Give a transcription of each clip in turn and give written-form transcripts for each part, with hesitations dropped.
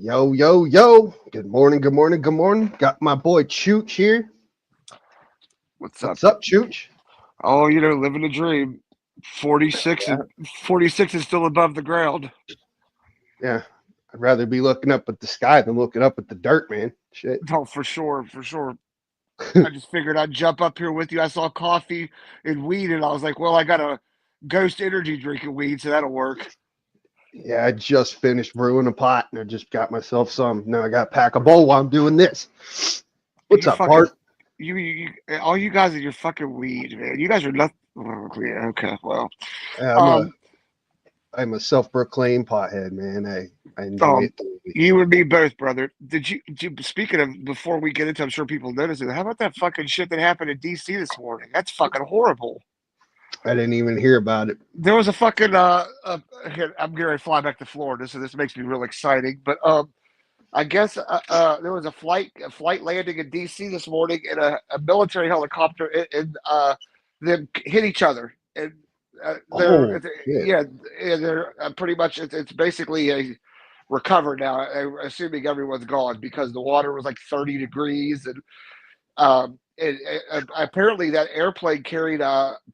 Yo, yo, yo. Good morning, good morning, good morning. Got my boy Chooch here. What's up? What's up, Chooch? Oh, living the dream. 46 Yeah. and 46 is still above the ground. Yeah. I'd rather be looking up at the sky than looking up at the dirt, man. Shit. Oh, for sure, for sure. I just figured I'd jump up here with you. I saw coffee and weed, and I was like, well, I got a ghost energy drink and weed, so that'll work. Yeah, I just finished brewing a pot and I just got myself some. Now I got to pack a bowl while I'm doing this. What's You up, fucking, Bart? all you guys are your fucking weed, man. You guys are not. Oh, yeah, okay, well, I'm a um, I'm a self-proclaimed pothead, man. I enjoy um, it thoroughly. you and me both, brother. Speaking of, before we get into, I'm sure people notice it. How about that fucking shit that happened in D.C. this morning? That's fucking horrible. I didn't even hear about it. There was a fucking here, I'm getting ready to fly back to Florida, so this makes me real exciting. But I guess there was a flight landing in D.C. this morning, and a military helicopter and them hit each other, and Oh shit. yeah, and they're pretty much it's basically a recovered now, assuming everyone's gone because the water was like 30 degrees and apparently that airplane carried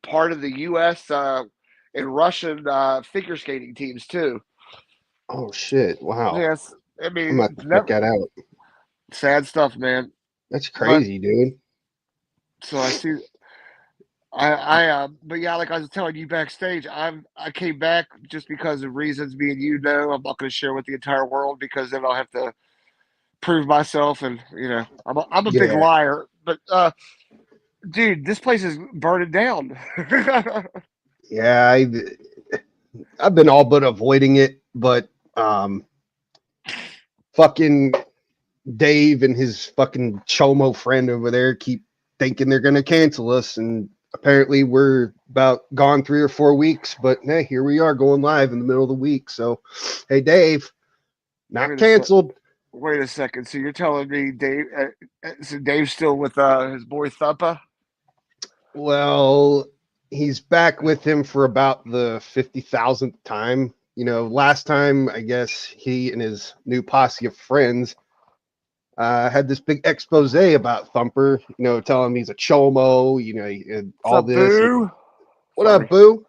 part of the U.S. And Russian figure skating teams too. Oh shit. Wow. Yes, I I'm mean, about to check that out. sad stuff, man. That's But crazy, dude. so I see. But yeah, like I was telling you backstage, I came back just because of reasons me and you know. I'm not going to share with the entire world because then I'll have to prove myself, and I'm a big Yeah. liar. But dude, this place is burning down. Yeah, I've been all but avoiding it, but fucking Dave and his fucking chomo friend over there keep thinking they're gonna cancel us, and apparently we're about gone 3 or 4 weeks. But hey, here we are going live in the middle of the week. So, hey, Dave, not Wait a sec. canceled. Wait a second. So you're telling me so Dave's still with his boy Thumpa? Well, he's back with him for about the 50,000th time. Last time I guess he and his new posse of friends had this big expose about Thumper, telling him he's a chomo, and What's all up, this. Boo? What up, Sorry. Boo?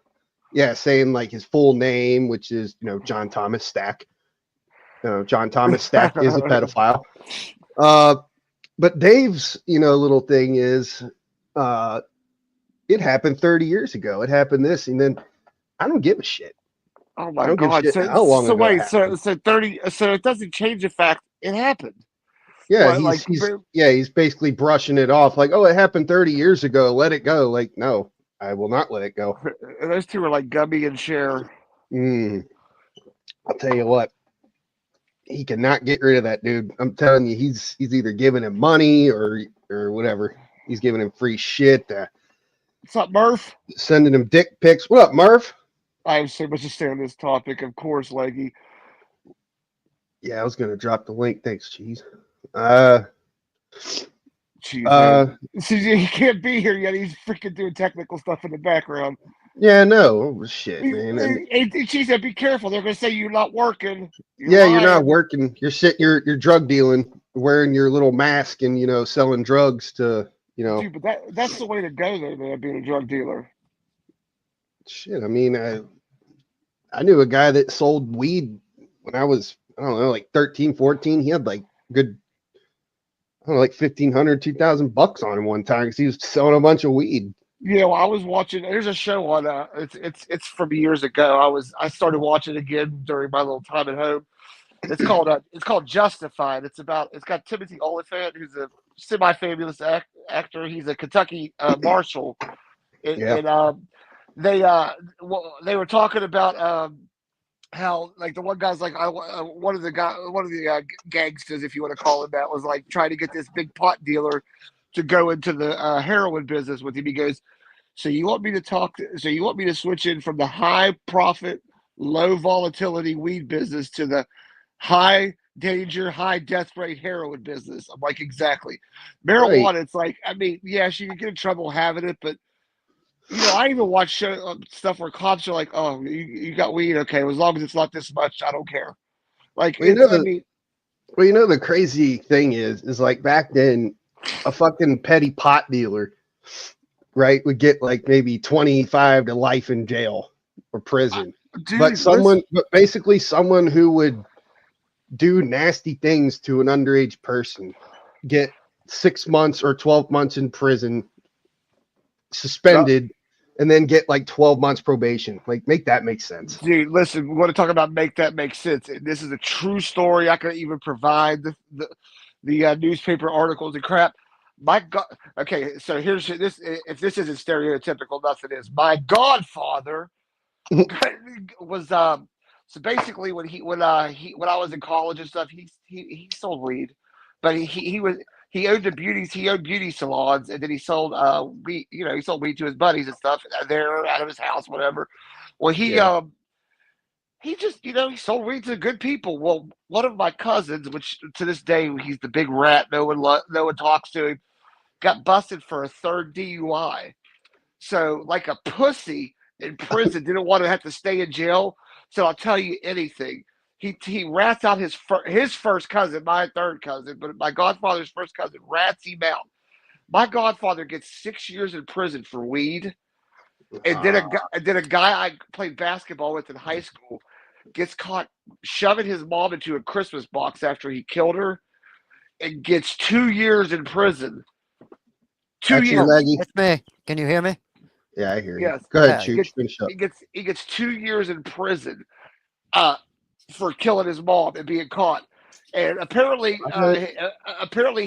Yeah, saying like his full name, which is, John Thomas Stack. John Thomas Stack is a pedophile. Uh, but Dave's, little thing is, uh, it happened 30 years ago. It happened this, and then I don't give a shit. Oh I my don't give a God. shit So how long so ago it wait. happened. So 30. So it doesn't change the fact it happened. Yeah, What he's like he's yeah, he's basically brushing it off like, oh, it happened 30 years ago. Let it go. Like, no, I will not let it go. those two are like Gumby and Cher. Mm, I'll tell you what, he cannot get rid of that dude. I'm telling you, he's either giving him money or whatever. He's giving him free shit, What's up, Murph? sending him dick pics. What up, Murph? I have so much to say on this topic. Of course, Leggy. Yeah, I was gonna drop the link. Thanks, cheese. Uh, Jeez, uh, man. See, he can't be here yet. He's freaking doing technical stuff in the background. yeah, no shit, man. And She said, "Be careful. They're going to say you're not working. You're yeah, you're not lying." working. You're drug dealing, wearing your little mask, and selling drugs to Dude, but that's the way to go, though, man, being a drug dealer. shit. I mean, I knew a guy that sold weed when I don't know, like 13, 14. He had like good, I don't know, like 1,500, 2,000 bucks on him one time because he was selling a bunch of weed. Yeah, well, I was watching. There's a show on. It's from years ago. I started watching again during my little time at home. It's called Justified. It's got Timothy Oliphant, who's a semi-fabulous actor. He's a Kentucky marshal, Yeah. and they were talking about how like the one guy's like one of the gangsters, if you want to call him that, was like trying to get this big pot dealer to go into the heroin business with him. He goes, so you want me to switch in from the high profit, low volatility weed business to the high danger, high death rate heroin business? I'm like, exactly. Right. Marijuana, it's like, I mean, yes, you can get in trouble having it, but I even watch stuff where cops are like, "Oh, you got weed, okay? As long as it's not this much, I don't care." Like Well, it's, I mean, Well, you know, the crazy thing is like back then, a fucking petty pot dealer, right, would get like maybe 25 to life in jail or prison. But Dude, listen. basically someone who would do nasty things to an underage person get 6 months or 12 months in prison, suspended, and then get like 12 months probation. Like, make that make sense. Dude, listen, we want to talk about make that make sense. And this is a true story. I could even provide the newspaper articles and crap. My God. Okay, so here's this. If this isn't stereotypical, nothing is. My godfather was so basically when I was in college and stuff, he sold weed, but he owned beauty salons, and then he sold weed, he sold weed to his buddies and stuff there out of his house, whatever. Well, Yeah. he just he sold weed to good people. Well, one of my cousins, which to this day he's the big rat, no one talks to him, got busted for a third DUI. So like a pussy in prison, didn't want to have to stay in jail. So I'll tell you anything. He rats out his first cousin, my third cousin, but my godfather's first cousin rats him out. My godfather gets 6 years in prison for weed, and then a guy I played basketball with in high school gets caught shoving his mom into a Christmas box after he killed her, and gets 2 years in prison. Two That's you, years. Leggy. It's me. Can you hear me? Yeah, I hear you. Yes. Go ahead, Yeah, Chooch. Finish up. He gets 2 years in prison uh, for killing his mom and being caught. And apparently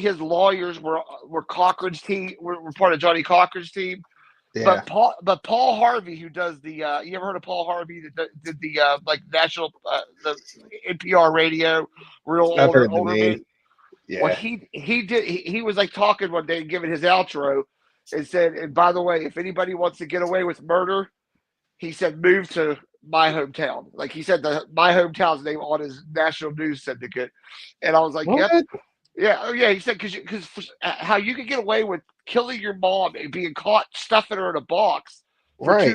his lawyers were Cochran's team, were part of Johnny Cochran's team. Yeah. But Paul Harvey, who does the you ever heard of Paul Harvey that did the like national the NPR radio, real I've heard the older name. man. Yeah. Well, he was like talking one day and giving his outro and said, and by the way, if anybody wants to get away with murder, he said, move to my hometown. Like he said, my hometown's name on his national news syndicate, and I was like, What? yep, yeah, oh yeah. He said because how you could get away with killing your mom and being caught stuffing her in a box for Right.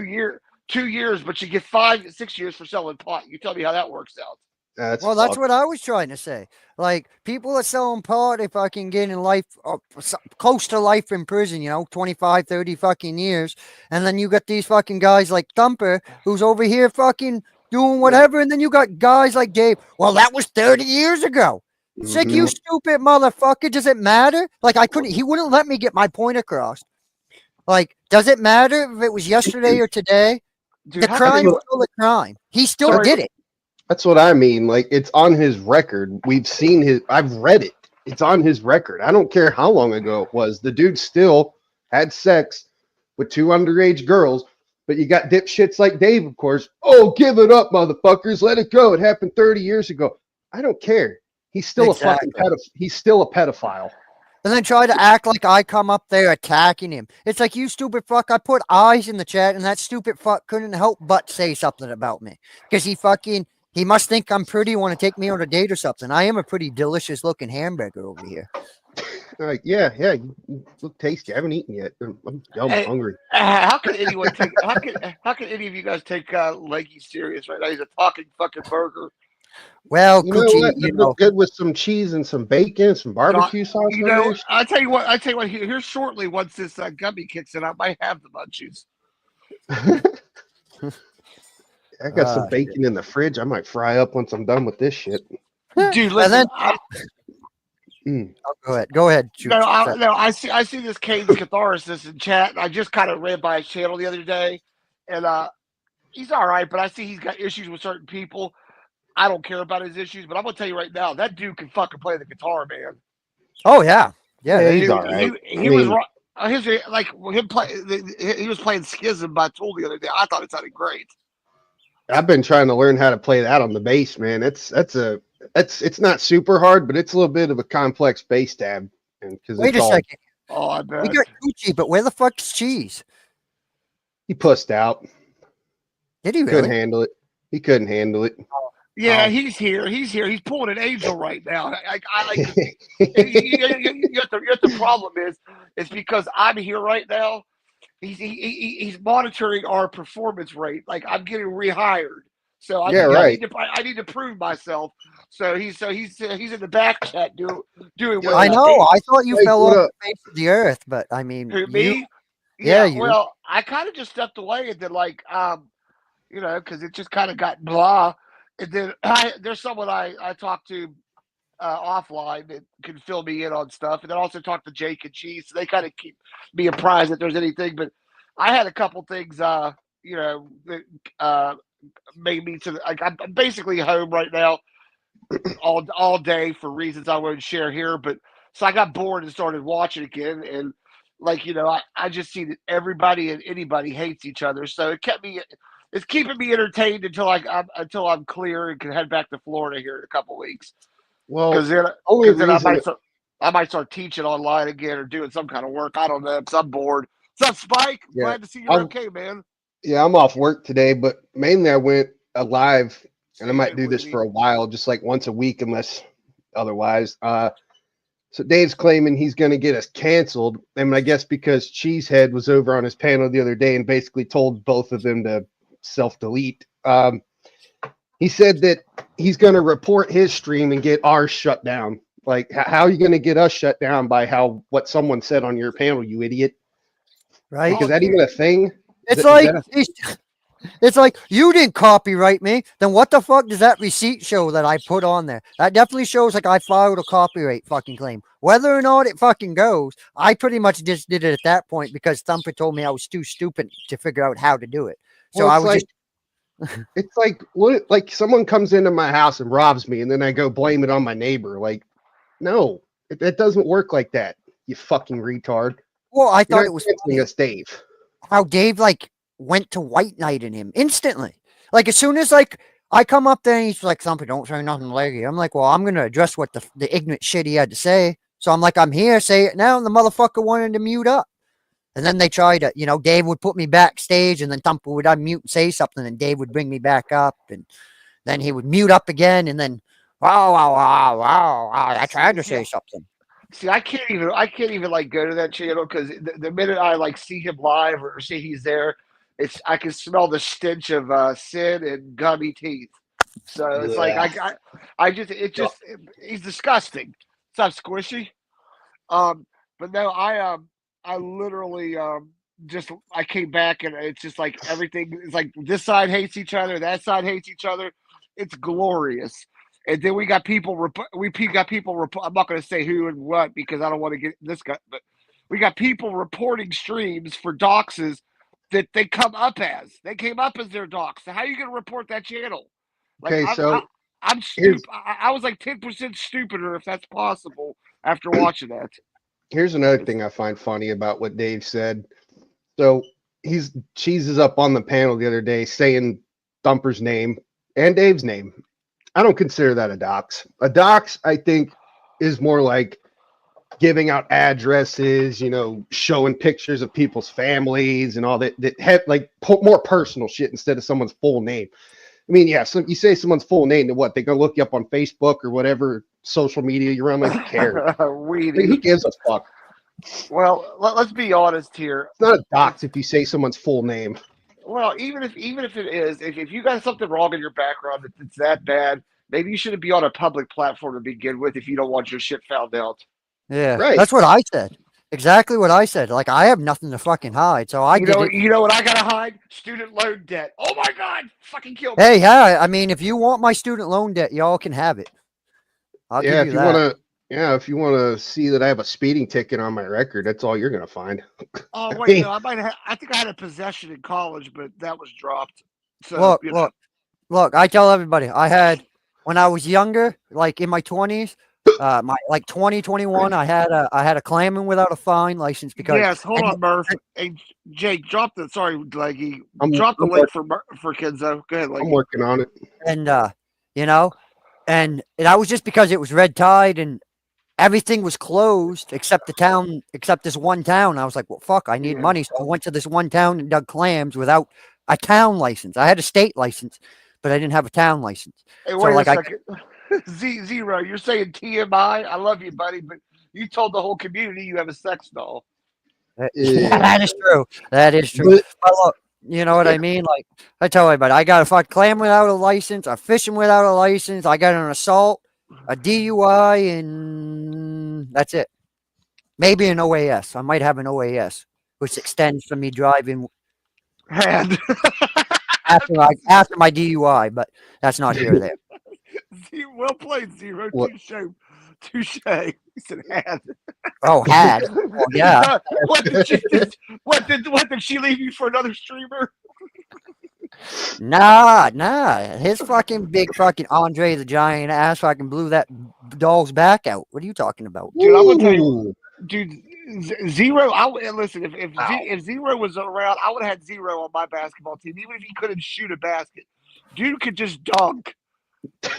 2 years, but you get 5-6 years for selling pot. You tell me how that works out. That's Well, that's fucked. what I was trying to say. Like, people are selling pot if I can get in life, close to life in prison, 25, 30 fucking years. And then you got these fucking guys like Thumper, who's over here fucking doing whatever. And then you got guys like Dave. Well, that was 30 years ago. It's like, you Mhm. stupid motherfucker. Does it matter? Like, he wouldn't let me get my point across. Like, does it matter if it was yesterday or today? Dude, The how crime can is still a crime. He still Sorry. did it. That's what I mean. Like, it's on his record. We've seen I've read it. It's on his record. I don't care how long ago it was. The dude still had sex with 2 underage girls. But you got dipshits like Dave, of course. Oh, give it up, motherfuckers. Let it go. It happened 30 years ago. I don't care. He's still Exactly. a fucking he's still a pedophile. And then try to act like I come up there attacking him. It's like, you stupid fuck. I put eyes in the chat, and that stupid fuck couldn't help but say something about me. Because he must think I'm pretty, want to take me on a date or something. I am a pretty delicious looking hamburger over here. Like, yeah, you look tasty. I haven't eaten yet. I'm Hey, hungry. how can anyone take? How can any of you guys take Leggy serious right now? He's a talking fucking burger. Well, You know Coochie, what? It look good with some cheese and some bacon, some barbecue sauce. You on know, there. I tell you what. Here shortly, once this gummy kicks in, I might have the munchies. I got some bacon in the fridge. I might fry up once I'm done with this shit. Dude, listen. Go ahead. Shoot. I see this Cade's catharsis in chat. I just kind of ran by his channel the other day, and he's all right, but I see he's got issues with certain people. I don't care about his issues, but I'm gonna tell you right now, that dude can fucking play the guitar, man. Oh yeah, yeah. He's all right. He was like him play. He was playing Schism by Tool the other day. I thought it sounded great. I've been trying to learn how to play that on the bass, man. It's not super hard, but it's a little bit of a complex bass tab. And Wait a second. Oh, I bet. We got Coochie, but where the fuck's Cheese? He pussed out. Did he Couldn't really? handle it. He couldn't handle it. Yeah, he's here. He's pulling an angel right now. The problem is because I'm here right now. He's monitoring our performance rate. Like, I'm getting rehired. So Yeah, right. I need to prove myself. So he's in the back chat doing Yo, what I know. Dave, I thought you Like, fell what off up? the face of the earth, but I mean, who you, me. yeah, Yeah, you. well, I kind of just stepped away and then because it just kind of got blah. And then there's someone I talked to offline that can fill me in on stuff, and then also talk to Jake and Cheese. So they kind of keep me apprised that there's anything. But I had a couple things, that made me to like I'm basically home right now all day for reasons I won't share here. But so I got bored and started watching again, and I just see that everybody and anybody hates each other. So it's keeping me entertained until I'm clear and can head back to Florida here in a couple weeks. Well, Because then I might start teaching online again or doing some kind of work. I don't know because I'm bored. What's up, Spike? yeah, Glad to see you're I'm okay, man. I'm off work today, but mainly I went live, and I might Shit, do this Woody. for a while, just like once a week, unless otherwise. So Dave's claiming he's going to get us canceled, and I guess because Cheesehead was over on his panel the other day and basically told both of them to self-delete. He said that he's going to report his stream and get ours shut down. Like, how are you going to get us shut down by what someone said on your panel, you idiot? Right? Like, is that even a thing? It's Is like that a it's like you didn't copyright me. Then what the fuck does that receipt show that I put on there? That definitely shows like I filed a copyright fucking claim. Whether or not it fucking goes, I pretty much just did it at that point because Thumper told me I was too stupid to figure out how to do it. So well, I it's was like just it's like what like someone comes into my house and robs me, and then I go blame it on my neighbor. Like, no, it doesn't work like that. You fucking retard. well, I You're thought not it was canceling funny us, Dave. how Dave like went to white knight in him instantly. Like as soon as like I come up there and he's like, Thumper, don't say nothing leggy. I'm like, well, I'm gonna address what the ignorant shit he had to say. So I'm like, I'm here, say it now, and the motherfucker wanted to mute up. And then they tried to, Dave would put me backstage, and then Thumper would unmute and say something, and Dave would bring me back up, and then he would mute up again, and then, wow, wow, wow, wow, wow, I tried to say something. See, I can't even like go to that channel because the minute I like see him live or see he's there, I can smell the stench of sin and gummy teeth. So it's like Blech. I just it just he's disgusting. It's not squishy. Um, but no, I literally just I came back and it's just like everything is like this side hates each other, that side hates each other. It's glorious. And then we got people. I'm not going to say who and what because I don't want to get this guy. But we got people reporting streams for doxes that they come up as. They came up as their dox. So how are you going to report that channel? Like Okay, so I'm here's stupid. I was like 10% stupider if that's possible after watching that. here's another thing I find funny about what Dave said. So Cheese is up on the panel the other day saying Thumper's name and Dave's name. I don't consider that a dox. A dox, I think, is more like giving out addresses, showing pictures of people's families and all that have like more personal shit instead of someone's full name. I mean, yeah, so you say someone's full name, then what? They're gonna look you up on Facebook or whatever social media you're on. Like, who cares? Like, who Weenie. gives a fuck? Well, let's be honest here. It's not a dox if you say someone's full name. Well, even if it is, if you got something wrong in your background that's that bad, maybe you shouldn't be on a public platform to begin with if you don't want your shit found out. Yeah, Right. that's what I said. Exactly what I said. Like I have nothing to fucking hide, so I You did know, it. you know what I gotta hide? Student loan debt. Oh my God, fucking kill me. Hey, yeah, I mean, if you want my student loan debt, y'all can have it. I'll Yeah, give you that. if you wanna see that I have a speeding ticket on my record, that's all you're gonna find. Oh wait, no, I think I had a possession in college, but that was dropped. So Look, look, look. I tell everybody, I had when I was younger, like in my 20s, my like 2021, I had a clamming without a fine license because yes. Hold and, on, Murph. Hey, Jake, drop the sorry, Leggy. I'm Drop the I'm, link work, for Kenzo. Go ahead, I'm Leggy. working on it. and you know, and that was just because it was red tide and everything was closed except except this one town. I was like, well, fuck, I need Yeah. money. So I went to this one town and dug clams without a town license. I had a state license, but I didn't have a town license. Hey, So wait like a second. Zero, you're saying TMI? I love you, buddy, but you told the whole community you have a sex doll. Yeah, that is true. That is true. But But look, You know what I mean? Like I tell everybody, I got a fuck clam without a license, a fishing without a license, I got an assault, a DUI, and that's it. Maybe an OAS. I might have an OAS, which extends from me driving Had after my DUI, but that's not here or there. well played, Zero. What? Touche. He said had. Oh, had. Oh, yeah. What did she leave you for another streamer? Nah. His fucking big fucking Andre the Giant ass fucking blew that dog's back out. What are you talking about? Dude, I'm gonna tell you, Ooh. dude. Zero. Listen. Wow. If Zero was around, I would have had Zero on my basketball team. Even if he couldn't shoot a basket, dude could just dunk.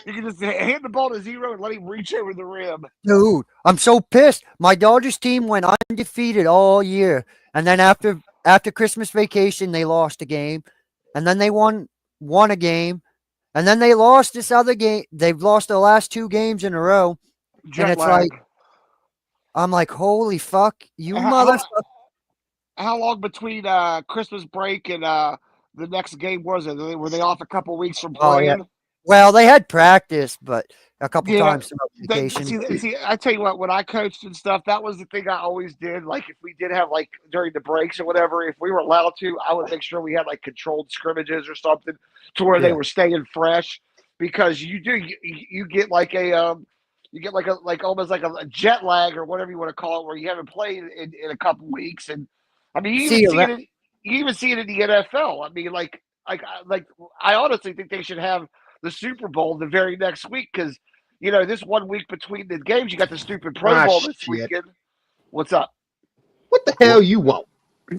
You can just hand the ball to Zero and let him reach over the rim. Dude, I'm so pissed. My Dodgers team went undefeated all year. And then after Christmas vacation, they lost a game. And then they won a game. And then they lost this other game. They've lost the last 2 games in a row. Jet it's lag. like, I'm like, holy fuck, you How- motherfucker. How long between Christmas break and the next game was it? Were they off a couple weeks from Oh, playing? yeah. Well, they had practice, but a couple Yeah, times throughout vacation. See, I tell you what, when I coached and stuff, that was the thing I always did. Like, if we did have, like, during the breaks or whatever, if we were allowed to, I would make sure we had, like, controlled scrimmages or something to where they Yeah. were staying fresh. Because you get like like almost like a jet lag or whatever you want to call it, where you haven't played in a couple weeks. And I mean, you even see it in the NFL. I mean, like I honestly think they should have the Super Bowl the very next week, because this 1 week between the games, you got the stupid Pro Bowl this shit. weekend. What's up? What the hell you want?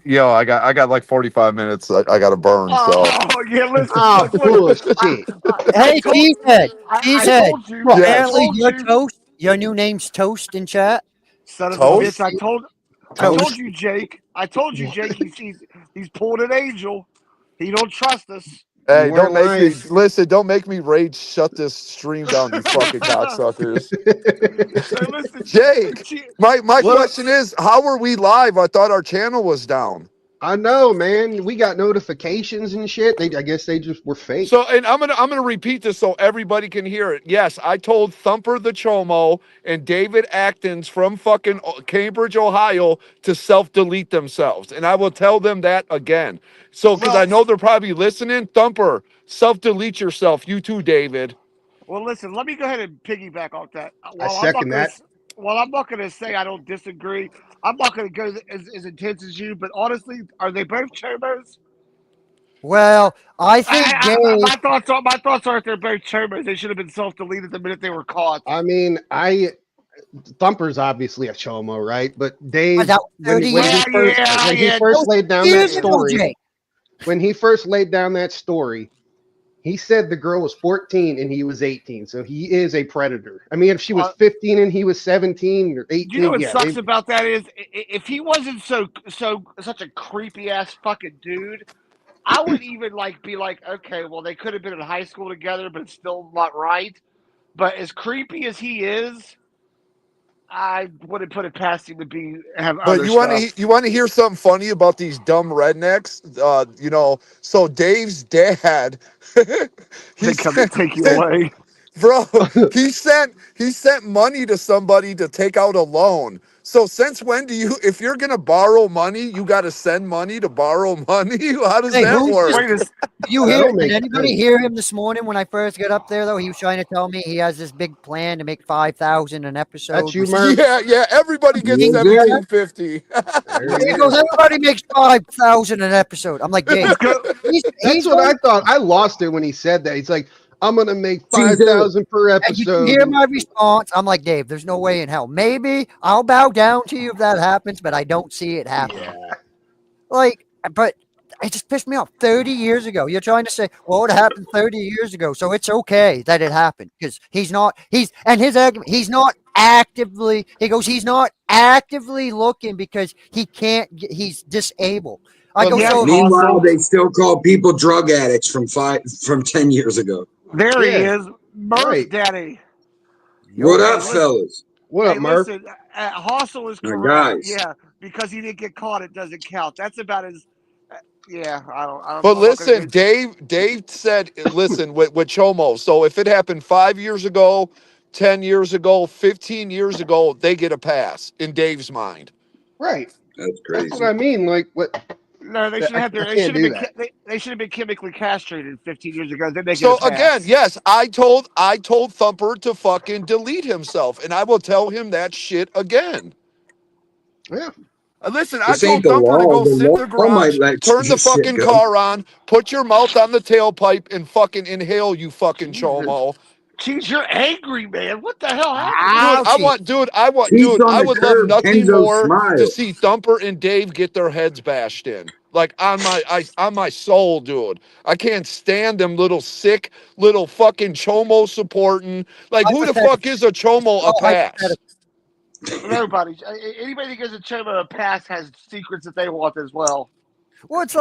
Yo, I got like 45 minutes. I got to burn. So Oh yeah, listen. Oh, bullshit. Hey, Cheesehead. I Cheesehead. told you. Yeah. Apparently, told your you. Toast. Your new name's Toast in chat. Son of a Toast? bitch! I told you, Jake. I told you, Jake. He's pulled an angel. He don't trust us. hey, You don't weren't make me lying. listen. Don't make me rage. Shut this stream down, you fucking cocksuckers. So listen, Jake, my What? question is, how are we live? I thought our channel was down. I know, man. We got notifications and shit. I guess they just were fake. So, and I'm gonna repeat this so everybody can hear it. Yes, I told Thumper the Chomo and David Actons from fucking Cambridge, Ohio, to self-delete themselves, and I will tell them that again. So, because I know they're probably listening, Thumper, self-delete yourself. You too, David. well, listen. Let me go ahead and piggyback off that. I second that. While I'm not going to say I don't disagree, I'm not going to go as intense as you. But honestly, are they both chomos? Well, I think Dave. My thoughts are if they're both chomos, they should have been self-deleted the minute they were caught. I mean, Thumper's obviously a chomo, right? But Dave, About when 30 he years. first laid down that Years ago, story, Jake. when he first laid down that story, he said the girl was 14 and he was 18. So he is a predator. I mean, if she was 15 and he was 17 or 18, You know what yeah, sucks about that is if he wasn't such a creepy ass fucking dude, I would even be like, okay, well they could have been in high school together, but it's still not right. But as creepy as he is, I wouldn't put it past him to have But other you stuff. want to hear something funny about these dumb rednecks? So Dave's dad, They come to take you away. bro, he sent money to somebody to take out a loan. So since when if you're gonna borrow money, you got to send money to borrow money? How does Hey, that who's work? this? Did anybody hear him this morning when I first got up there, though? He was trying to tell me he has this big plan to make 5,000 an episode. That's you, Murph. Yeah, everybody gets Yeah. 1750. He goes, everybody makes 5,000 an episode. I'm like, Dave, That's what I thought. I lost it when he said that. He's like, I'm gonna make 5,000 per and you can episode. hear my response. I'm like, Dave, there's no way in hell. Maybe I'll bow down to you if that happens, but I don't see it happening. Yeah. But it just pissed me off. 30 years ago, you're trying to say, well, it happened 30 years ago, so it's okay that it happened because his argument, he's not actively. He goes, he's not actively looking because he's disabled. I go, so Meanwhile, they still call people drug addicts from 10 years ago. There he Yeah. is, Murph Right. Daddy. What up, fellas? What up, Murph? Listen, Hossel is My correct. guys. Yeah, because he didn't get caught, it doesn't count. That's about Yeah, I don't. But I'm not gonna listen, get, Dave said, listen, with Chomo. So if it happened 5 years ago, 10 years ago, 15 years ago, they get a pass in Dave's mind. Right. That's That's what crazy. I mean. Like what? no, they should I have their. They can't should have do been. that. They should have been chemically castrated 15 years ago. Then they get a So again, pass. yes, I told Thumper to fucking delete himself, and I will tell him that shit again. Yeah. Listen, I This ain't told the Thumper to law. go The sit in the law might garage, let turn the this shit fucking go. car on, put your mouth on the tailpipe, and fucking inhale, you fucking Jesus. chomo. Jeez, you're angry, man. What the hell happened? Dude, Ouchie. Teeth on I the would love curb, nothing Kenzo more to smile. see Thumper and Dave get their heads bashed in. Like on my soul, dude. I can't stand them little sick, little fucking chomo supporting. Like, who the fuck is a chomo a all pass? Nobody. Anybody that gives a Choma a pass has secrets that they want as well. Well, it's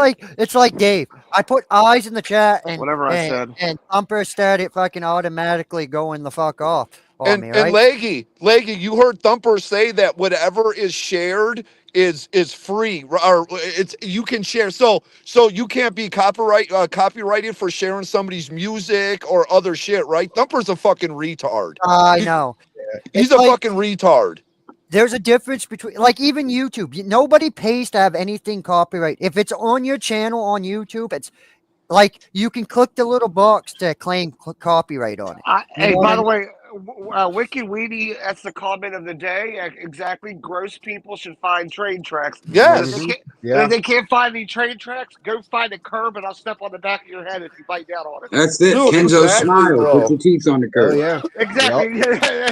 like Dave. I put eyes in the chat, Whatever I said. and Thumper started fucking automatically going the fuck off on And me, and right? Leggy, you heard Thumper say that whatever is shared is free, or it's you can share. So you can't be copyrighted for sharing somebody's music or other shit, right? Thumper's a fucking retard. I know. He's It's a like fucking retard. there's a difference between, like, even YouTube. Nobody pays to have anything copyright. If it's on your channel on YouTube, it's like you can click the little box to claim copyright on it. You Hey, know what by I the mean? way, Wicked Weenie, that's the comment of the day. Exactly. Gross people should find train tracks. And if they Yes. can't, and Yeah. if they can't find any train tracks, go find a curb and I'll step on the back of your head if you bite down on it. That's it. Dude, Kenzo exactly, smile. bro. Put your teeth on the Oh curb. yeah. Exactly.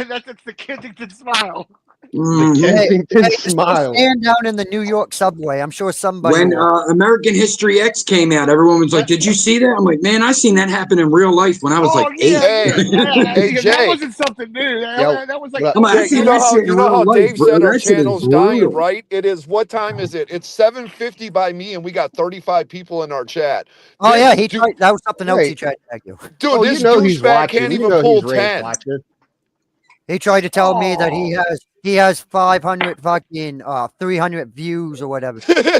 That's the Kensington smile. The Mhm. Kensington Hey, just go smile. stand down in the New York subway. I'm sure somebody When will. American History X came out, everyone was like, "Did you see that?" I'm like, "Man, I seen that happen in real life when I was like Oh 8." yeah, Hey, hey, yeah. That Jake. wasn't something new. Yo, That was like what I'm like, I Jake, seen yeah. that shit in you know real how life, Dave bro. said our That shit is channel's dying, brutal. right? It is. What time is it? It's 7:50 by me, and we got 35 people in our chat. Oh This yeah, he dude, tried. That was something else he right. tried to tag you. dude, Oh, you this know he's douchebag can't watching. You even know pull he's Rage 10. watching. He tried to tell me that Oh, he has 500 fucking 300 views or whatever. Dude, he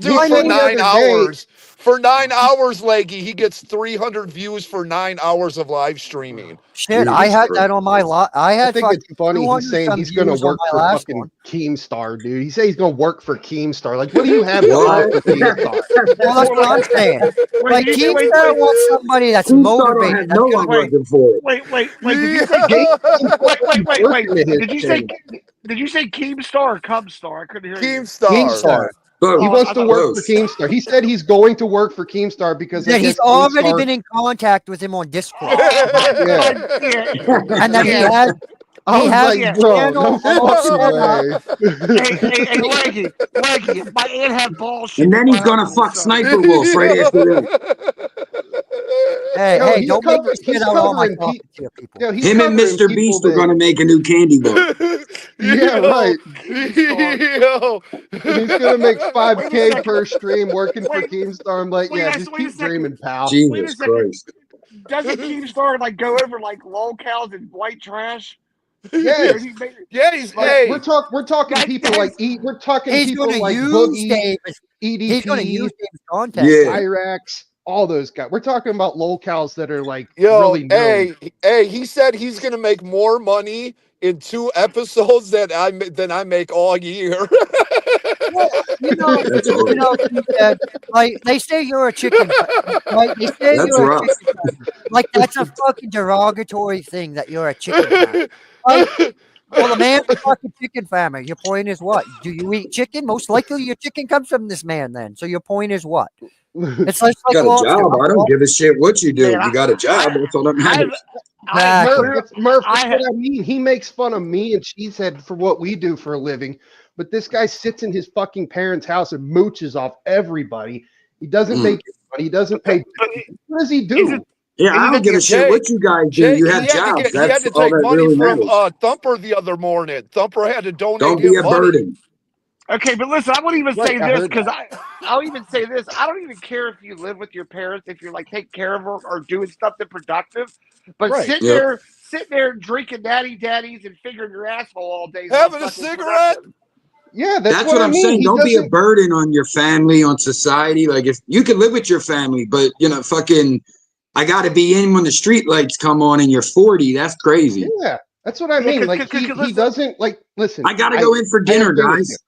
Dude, I for said mean, the 9 other day. hours. For 9 hours, Leggy, he gets 300 views for 9 hours of live streaming. shit, I Jesus had Christ. that on my lot. I I had think it's fucking funny. He's 200 saying some he's going to views on work my for last fucking one. Keemstar, dude. He said he's going to work for Keemstar. Like, what do you have to What? offer Keemstar? Well, that's what I'm saying. Like, wait, wait, Keemstar wants somebody that's Keemstar don't motivated. have That's no gonna one wait, working for it. wait. Did you say? Jake said Wait. working at his Did you say? channel. Did you say Keemstar or Cubstar? I couldn't hear you. Keemstar. Keemstar. He Both. Oh, wants I to thought. work for Both. Keemstar. He said he's going to work for Keemstar because I that he's guess already Keemstar. been in contact with him on Discord, Oh, Yeah. and that yeah. I he was has like, a Yeah. bro, no channel all fucking set up. way. Hey, Leggy, if my aunt had balls, she'd And be then my he's gonna uncle. fuck So. Sniper Wolf right after that. Hey, Yo, hey, don't make me spit out all my topics here, people. Yo, he's Him and covering Mr. people Beast are that. gonna make a new candy bar. Yeah, Yo, right. yo. He's gonna make Wait a 5K second. per stream working for Wait, Keemstar. I'm like, yeah, just wait a keep second. dreaming, pal. Wait a Jesus second. Christ. Doesn't Keemstar like go over like lolcows and white trash? Yes. Does he make, Yeah, he's like Yeah, we're hey. talking people like we're talking He's people gonna like use Boogie, Davis. He's gonna use EDP, Davis contact. Yeah. Irax, all those guys. We're talking about lolcows that are like Yo, really known. hey, he said he's gonna make more money in 2 episodes than I make all year. Well, That's hard. he said, like, they say you're a chicken, right? They say That's you're a rough. chicken farmer. Like, that's a fucking derogatory thing that you're a chicken farmer. Like, well, the man's a fucking chicken farmer. Your point is what? Do you eat chicken? Most likely your chicken comes from this man then. So your point is what? It's just like Got a lobster. job. I don't give a shit what you do. man, You got a job. That's all that matters. Exactly. Murph, that's I what I mean. He makes fun of me and Cheesehead for what we do for a living, but this guy sits in his fucking parents' house and mooches off everybody. He doesn't make any money. He doesn't pay. What does he do? Yeah, I don't give a shit what you guys do. Jake, You have jobs. he had That's to all take that money really from matters. Thumper the other morning. Thumper had to donate Don't him be a money. burden. Okay, but listen, I won't even Right, say I this heard because that. I'll even say this. I don't even care if you live with your parents, if you're like taking care of them or doing something productive, but Right. sitting there drinking daddies and figuring your asshole all day is not Having a fucking cigarette? productive. Yeah, That's what I I'm mean. saying. He Don't be a doesn't. burden on your family, on society. Like if you can live with your family, but fucking, I got to be in when the street lights come on and you're 40. That's crazy. Yeah, that's what I Yeah, mean. Like cause he listen, doesn't like. Listen, I got to go in for I dinner, agree with you. guys.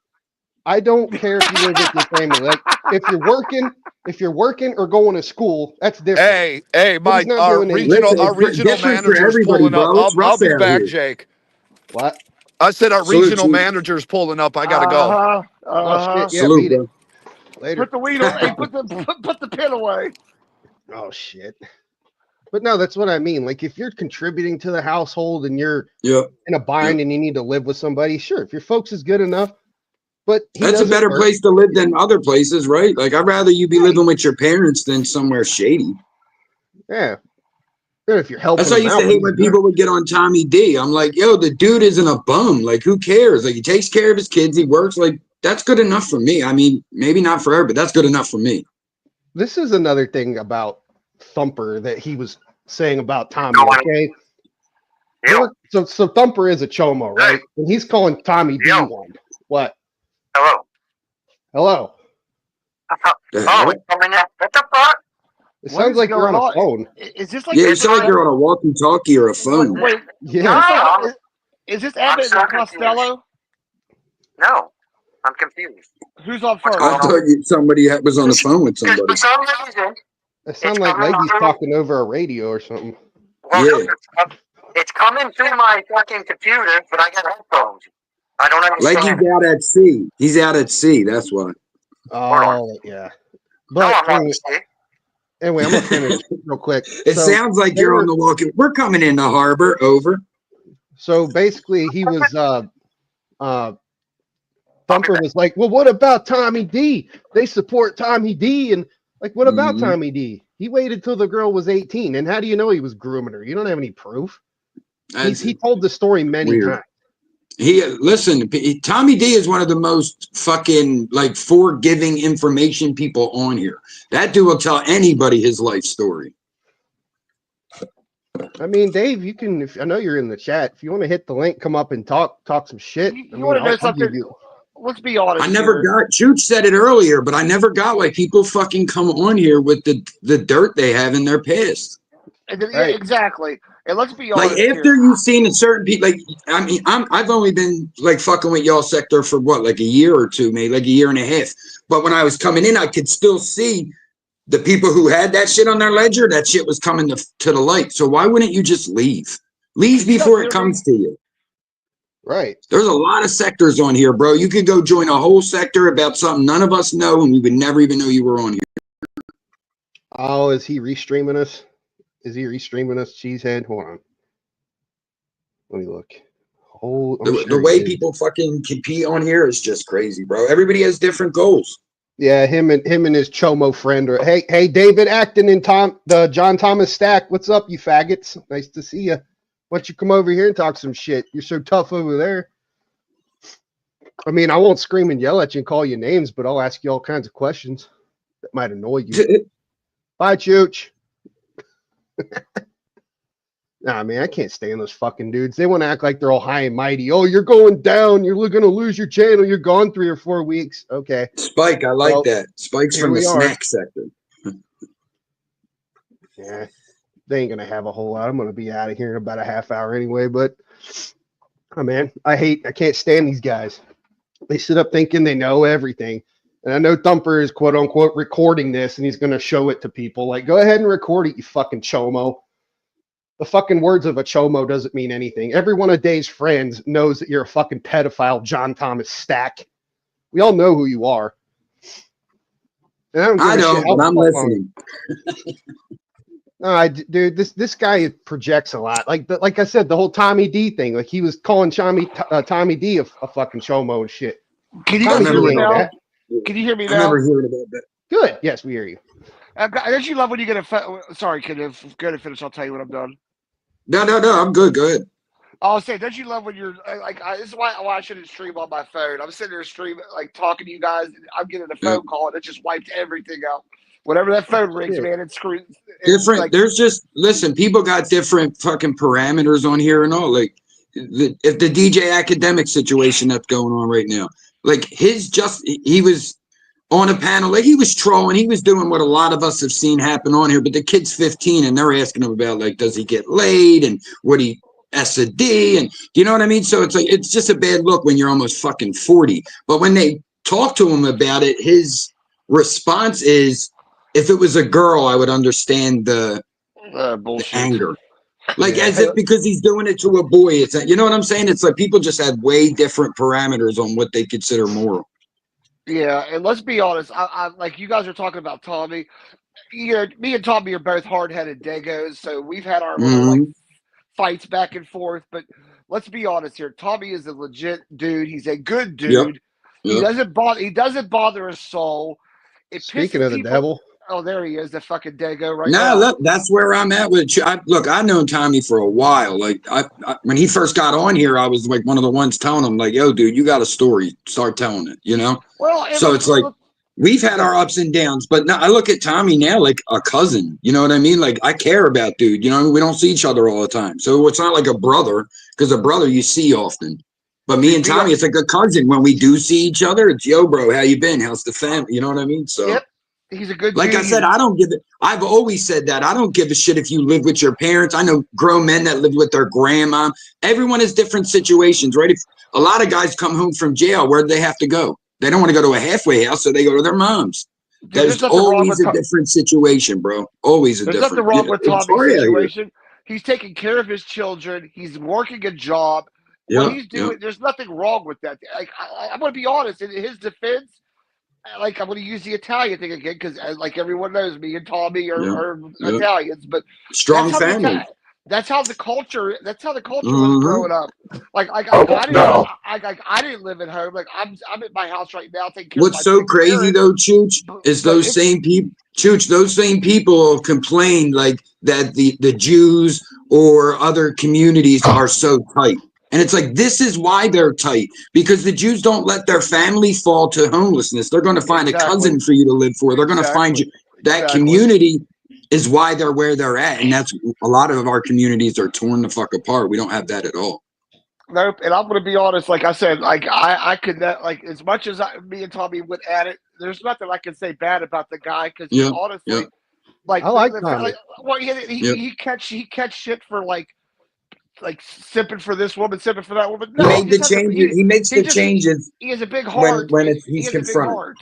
I don't care if you live with your family. Like if you're working or going to school, that's different. Hey, But he's my not doing anything. Listen, our it's regional different for manager's everybody, pulling up. bro. It's I'll rough be out back, here. Jake. What? I said our Salute, regional Chief. manager's pulling up. I gotta go. Oh shit! Yeah, Salute, beat it. bro. Later. Put the weed on. Hey, put the pen away. Oh shit. But no, that's what I mean. Like if you're contributing to the household and you're Yeah. in a bind and you need to live with somebody, sure, if your folks is good enough. But That's a better place to live than other places, right? Like I'd rather you be living with your parents than somewhere shady. Yeah. And if you're helping That's why I used to hate when people would get on Tommy D. I'm like, yo, the dude isn't a bum. Like, who cares? Like, he takes care of his kids. He works. Like, that's good enough for me. I mean, maybe not for her, but that's good enough for me. This is another thing about Thumper that he was saying about Tommy. Okay. Yo. So Thumper is a chomo, right? And he's calling Tommy D one. What? Hello. Hello. The Oh, hell? it's coming up. What the fuck? It What sounds is like you're on going a phone. Is this like? Yeah, you sound like you're on a walkie-talkie or a phone. Wait, Yeah. is this Abbott so and Costello? No, I'm confused. Who's on What's first? going I thought somebody was on the phone with Because somebody. for some reason, It sounds like Leggy's talking over a radio or something. well, Yeah. it's coming through my fucking computer, but I got headphones. I don't Like understand. he's out at sea. He's out at sea. That's why. Oh, yeah. No, But I'm not anyway, mistaken. I'm gonna finish real quick. It So sounds like they you're were- on the walkie. We're coming in the harbor. Over. So basically, he was Thumper was like, "Well, what about Tommy D? They support Tommy D, and like, what about Mhm. Tommy D? He waited till the girl was 18, and how do you know he was grooming her? You don't have any proof. He told the story many weird. times. Listen, Tommy D is one of the most fucking like forgiving information people on here. That dude will tell anybody his life story. I mean, Dave, you can. If I know you're in the chat, if you want to hit the link, come up and talk some shit. You I mean, want to know I'll give something? you. Let's be honest. I never here. got. Chooch said it earlier, but I never got like people fucking come on here with the dirt they have in their past. And then, Right. yeah, exactly. And let's be Like honest. after here. you've seen a certain people, like I mean, I've only been like fucking with y'all sector for what, like a year or two, maybe like a year and a half. But when I was coming in, I could still see the people who had that shit on their ledger. That shit was coming to the light. So why wouldn't you just leave? Leave before it comes to you. Right. There's a lot of sectors on here, bro. You could go join a whole sector about something none of us know, and we would never even know you were on here. Oh, is he restreaming us? Is he restreaming us, Cheesehead? Hold on. Let me look. The way people fucking compete on here is just crazy, bro. Everybody has different goals. Yeah, him and his chomo friend. Or hey, David Acton and the John Thomas Stack. What's up, you faggots? Nice to see you. Why don't you come over here and talk some shit? You're so tough over there. I mean, I won't scream and yell at you and call you names, but I'll ask you all kinds of questions that might annoy you. Bye, Chooch. Nah, man, I can't stand those fucking dudes. They want to act like they're all high and mighty. Oh, you're going down. You're going to lose your channel. You're gone 3 or 4 weeks. Okay. Spike, I like that. Spike's here from the we are. snack sector. Yeah, they ain't going to have a whole lot. I'm going to be out of here in about a half hour anyway. But, oh, man, I can't stand these guys. They sit up thinking they know everything. And I know Thumper is quote unquote recording this and he's going to show it to people. Like, go ahead and record it, you fucking chomo. The fucking words of a chomo doesn't mean anything. Every one of Dave's friends knows that you're a fucking pedophile, John Thomas Stack. We all know who you are. And I don't, but I'm listening. No, dude, this guy projects a lot. Like I said, the whole Tommy D thing. Like he was calling Tommy D a fucking chomo and shit. Can you Tommy hear me D ain't now? that. Can you hear me I now? never heard about that. Good. Yes, we hear you. Don't you love when you get a? Sorry, kid. Go to finish. I'll tell you when I'm done. No, I'm good. Go ahead. I'll say, don't you love when you're like? This is why I shouldn't stream on my phone. I'm sitting there streaming, like talking to you guys. And I'm getting a phone call, and it just wiped everything out. Whenever that phone rings, man, it screws. Different. Like, there's just listen. People got different fucking parameters on here and all. Like if the DJ academic situation that's going on right now, like he was on a panel, like he was trolling, he was doing what a lot of us have seen happen on here, but the kid's 15 and they're asking him about like, does he get laid and what he S a D, and do you know what I mean? So it's like, it's just a bad look when you're almost fucking 40. But when they talk to him about it, his response is, if it was a girl, I would understand the anger. Like as if because he's doing it to a boy, it's you know what I'm saying? It's like people just had way different parameters on what they consider moral. Yeah, and let's be honest. I like you guys are talking about Tommy. You know, me and Tommy are both hard-headed dagos, so we've had our little like fights back and forth. But let's be honest here. Tommy is a legit dude. He's a good dude. He doesn't bother. He doesn't bother a soul. Speaking of the devil. Oh, there he is, the fucking dago right now. Look, that's where I'm at with you. Look, I've known Tommy for a while. Like, I when he first got on here, I was like one of the ones telling him, like, yo, dude, you got a story. Start telling it, you know? Well, so it's like, we've had our ups and downs, but now I look at Tommy now like a cousin. You know what I mean? Like, I care about dude. You know, we don't see each other all the time. So it's not like a brother, because a brother you see often. But me and Tommy, it's like a cousin. When we do see each other, it's, yo, bro, how you been? How's the family? You know what I mean? So. Yep. He's a good like dude. I said, I don't give it. I've always said that. I don't give a shit if you live with your parents. I know grown men that live with their grandma. Everyone has different situations, right? If a lot of guys come home from jail, where do they have to go? They don't want to go to a halfway house, so they go to their mom's. There's always a different situation, bro. Always a different. There's nothing wrong with Tommy's situation. He's taking care of his children. He's working a job. What he's doing, there's nothing wrong with that. Like I'm going to be honest. In his defense, like I'm going to use the Italian thing again because, like everyone knows, me and Tommy are Italians, but strong family. That's how the culture. That's how the culture was growing up. Like I didn't live at home. Like I'm at my house right now taking care. What's so crazy though, Chooch, is those same people. Chooch, those same people complain like that the Jews or other communities are so tight. And it's like, this is why they're tight, because the Jews don't let their family fall to homelessness. They're going to find a cousin for you to live for. They're going to find you. That community is why they're where they're at. And that's a lot of our communities are torn the fuck apart. We don't have that at all. Nope. And I'm going to be honest. Like I said, like I could not, like as much as me and Tommy went at it, there's nothing I can say bad about the guy because honestly, like I like Tommy. Well, he catch shit for like sipping for this woman, sipping for that woman. No, he made the changes. He makes the changes. He has a big heart when he's confronted.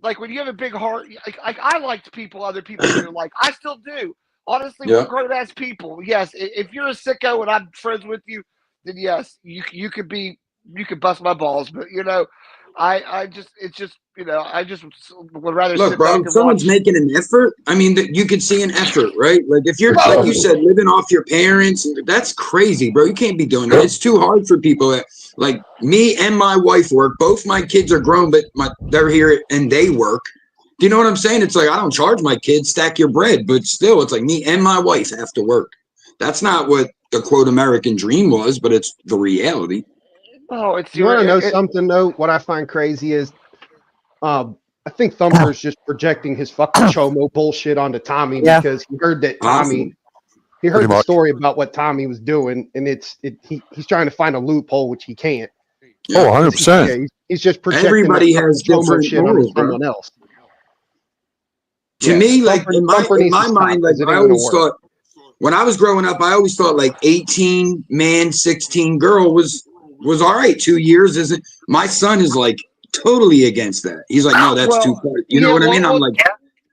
Like when you have a big heart, like I liked people, other people do. Like I still do. Honestly, we're grown ass people. Yes, if you're a sicko and I'm friends with you, then yes, you could bust my balls. But you know, I just would rather look, sit bro. back If and someone's watch. making an effort, I mean, you could see an effort, right? Like if you're, like you said, living off your parents, that's crazy, bro. You can't be doing that. It's too hard for people. Like me and my wife work. Both my kids are grown, but they're here and they work. Do you know what I'm saying? It's like I don't charge my kids, stack your bread, but still, it's like me and my wife have to work. That's not what the quote American dream was, but it's the reality. Oh, it's you want to know something though? What I find crazy is, I think Thumper's just projecting his fucking chomo bullshit onto Tommy because he heard that Tommy, he heard the story about what Tommy was doing, and he's trying to find a loophole which he can't. Oh, 100%. He's just projecting everybody has different shit morals, on someone else. To me, like in my mind, like I always thought when I was growing up, I always thought like 18 man, 16 girl was all right. 2 years isn't. My son is like totally against that. He's like, no, that's too far. You know what I mean? I'm like,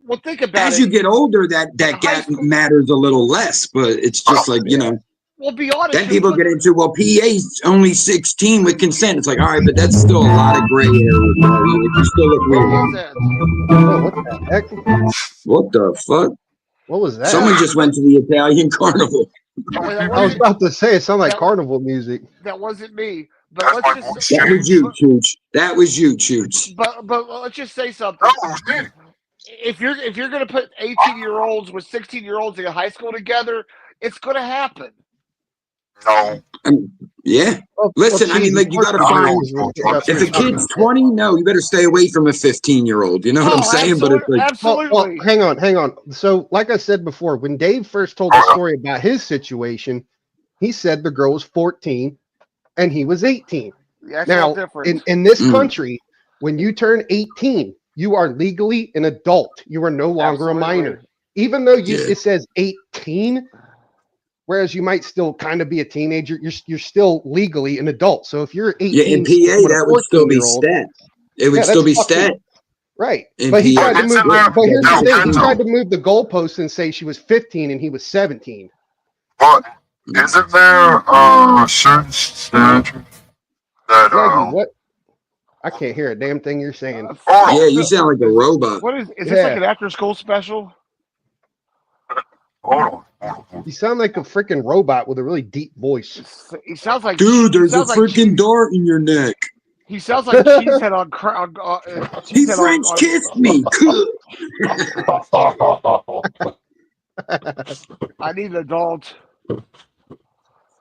well, think about as you get older, that gap matters a little less. But it's just like, you know. Well, be honest. Then people get into, well, PA's only 16 with consent. It's like, all right, but that's still a lot of gray area. You still look weird. What the heck? What the fuck? What was that? Someone just went to the Italian carnival. I was about to say it sounded like carnival music. That wasn't me. But let's just. That was you, Chooch. That was you, Chooch. But let's just say something. If you're gonna put 18-year-olds with 16-year-olds in high school together, it's gonna happen. No. Yeah. Listen, I mean, like, you got to find, if a kid's 20, no, you better stay away from a 15-year-old. You know what I'm saying? But it's like, absolutely. Well, hang on. So, like I said before, when Dave first told the story about his situation, he said the girl was 14 and he was 18. That's Now, all different. in this country, when you turn 18, you are legally an adult. You are no longer Absolutely. a minor. Even though Yeah. it says 18, whereas you might still kind of be a teenager, you're still legally an adult. So if you're 18, Yeah, in PA, that would still be stat. It would still be stat. Right. In But he PA. tried to move, Isn't but here's the there- thing, he no, tried to move the goalpost and say she was 15 and he was 17. But isn't there a certain standard that Maggie, what? I can't hear a damn thing you're saying. Yeah, you sound like a robot. What is this like an after school special? hold on. You sound like a freaking robot with a really deep voice. He sounds like Dude, there's a sounds like freaking dart in your neck. He sounds like Cheesehead on. He French kissed me. I need an adult.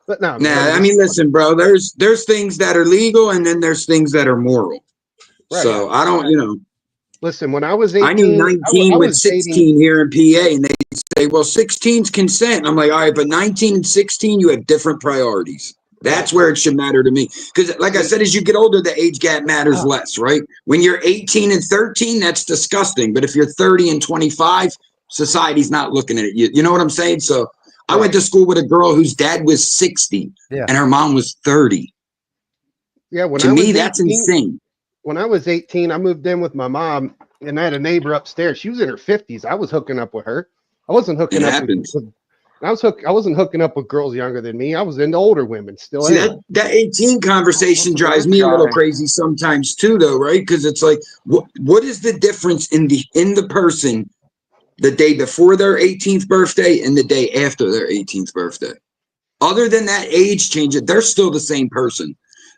But no, Nah, I mean, listen, bro. There's things that are legal, and then there's things that are moral. Right. So I don't, listen. When I was 18, I knew 19 I with was 16 dating, here in PA, and they say, well, 16's consent. And I'm like, all right, but 19 and 16, you have different priorities. That's where it should matter to me. Because, like I said, as you get older, the age gap matters less, right? When you're 18 and 13, that's disgusting. But if you're 30 and 25, society's not looking at it. You know what I'm saying? So I went to school with a girl whose dad was 60 and her mom was 30. Yeah, when To I was me, 18, that's insane. When I was 18, I moved in with my mom, and I had a neighbor upstairs. She was in her 50s. I was hooking up with her. I wasn't hooking It up happens. with I wasn't hooking up with girls younger than me. I was into older women. Still See, am. that 18 conversation drives me a little crazy sometimes too, though, right? Because it's like, what is the difference in the person the day before their 18th birthday and the day after their 18th birthday? Other than that age change, they're still the same person.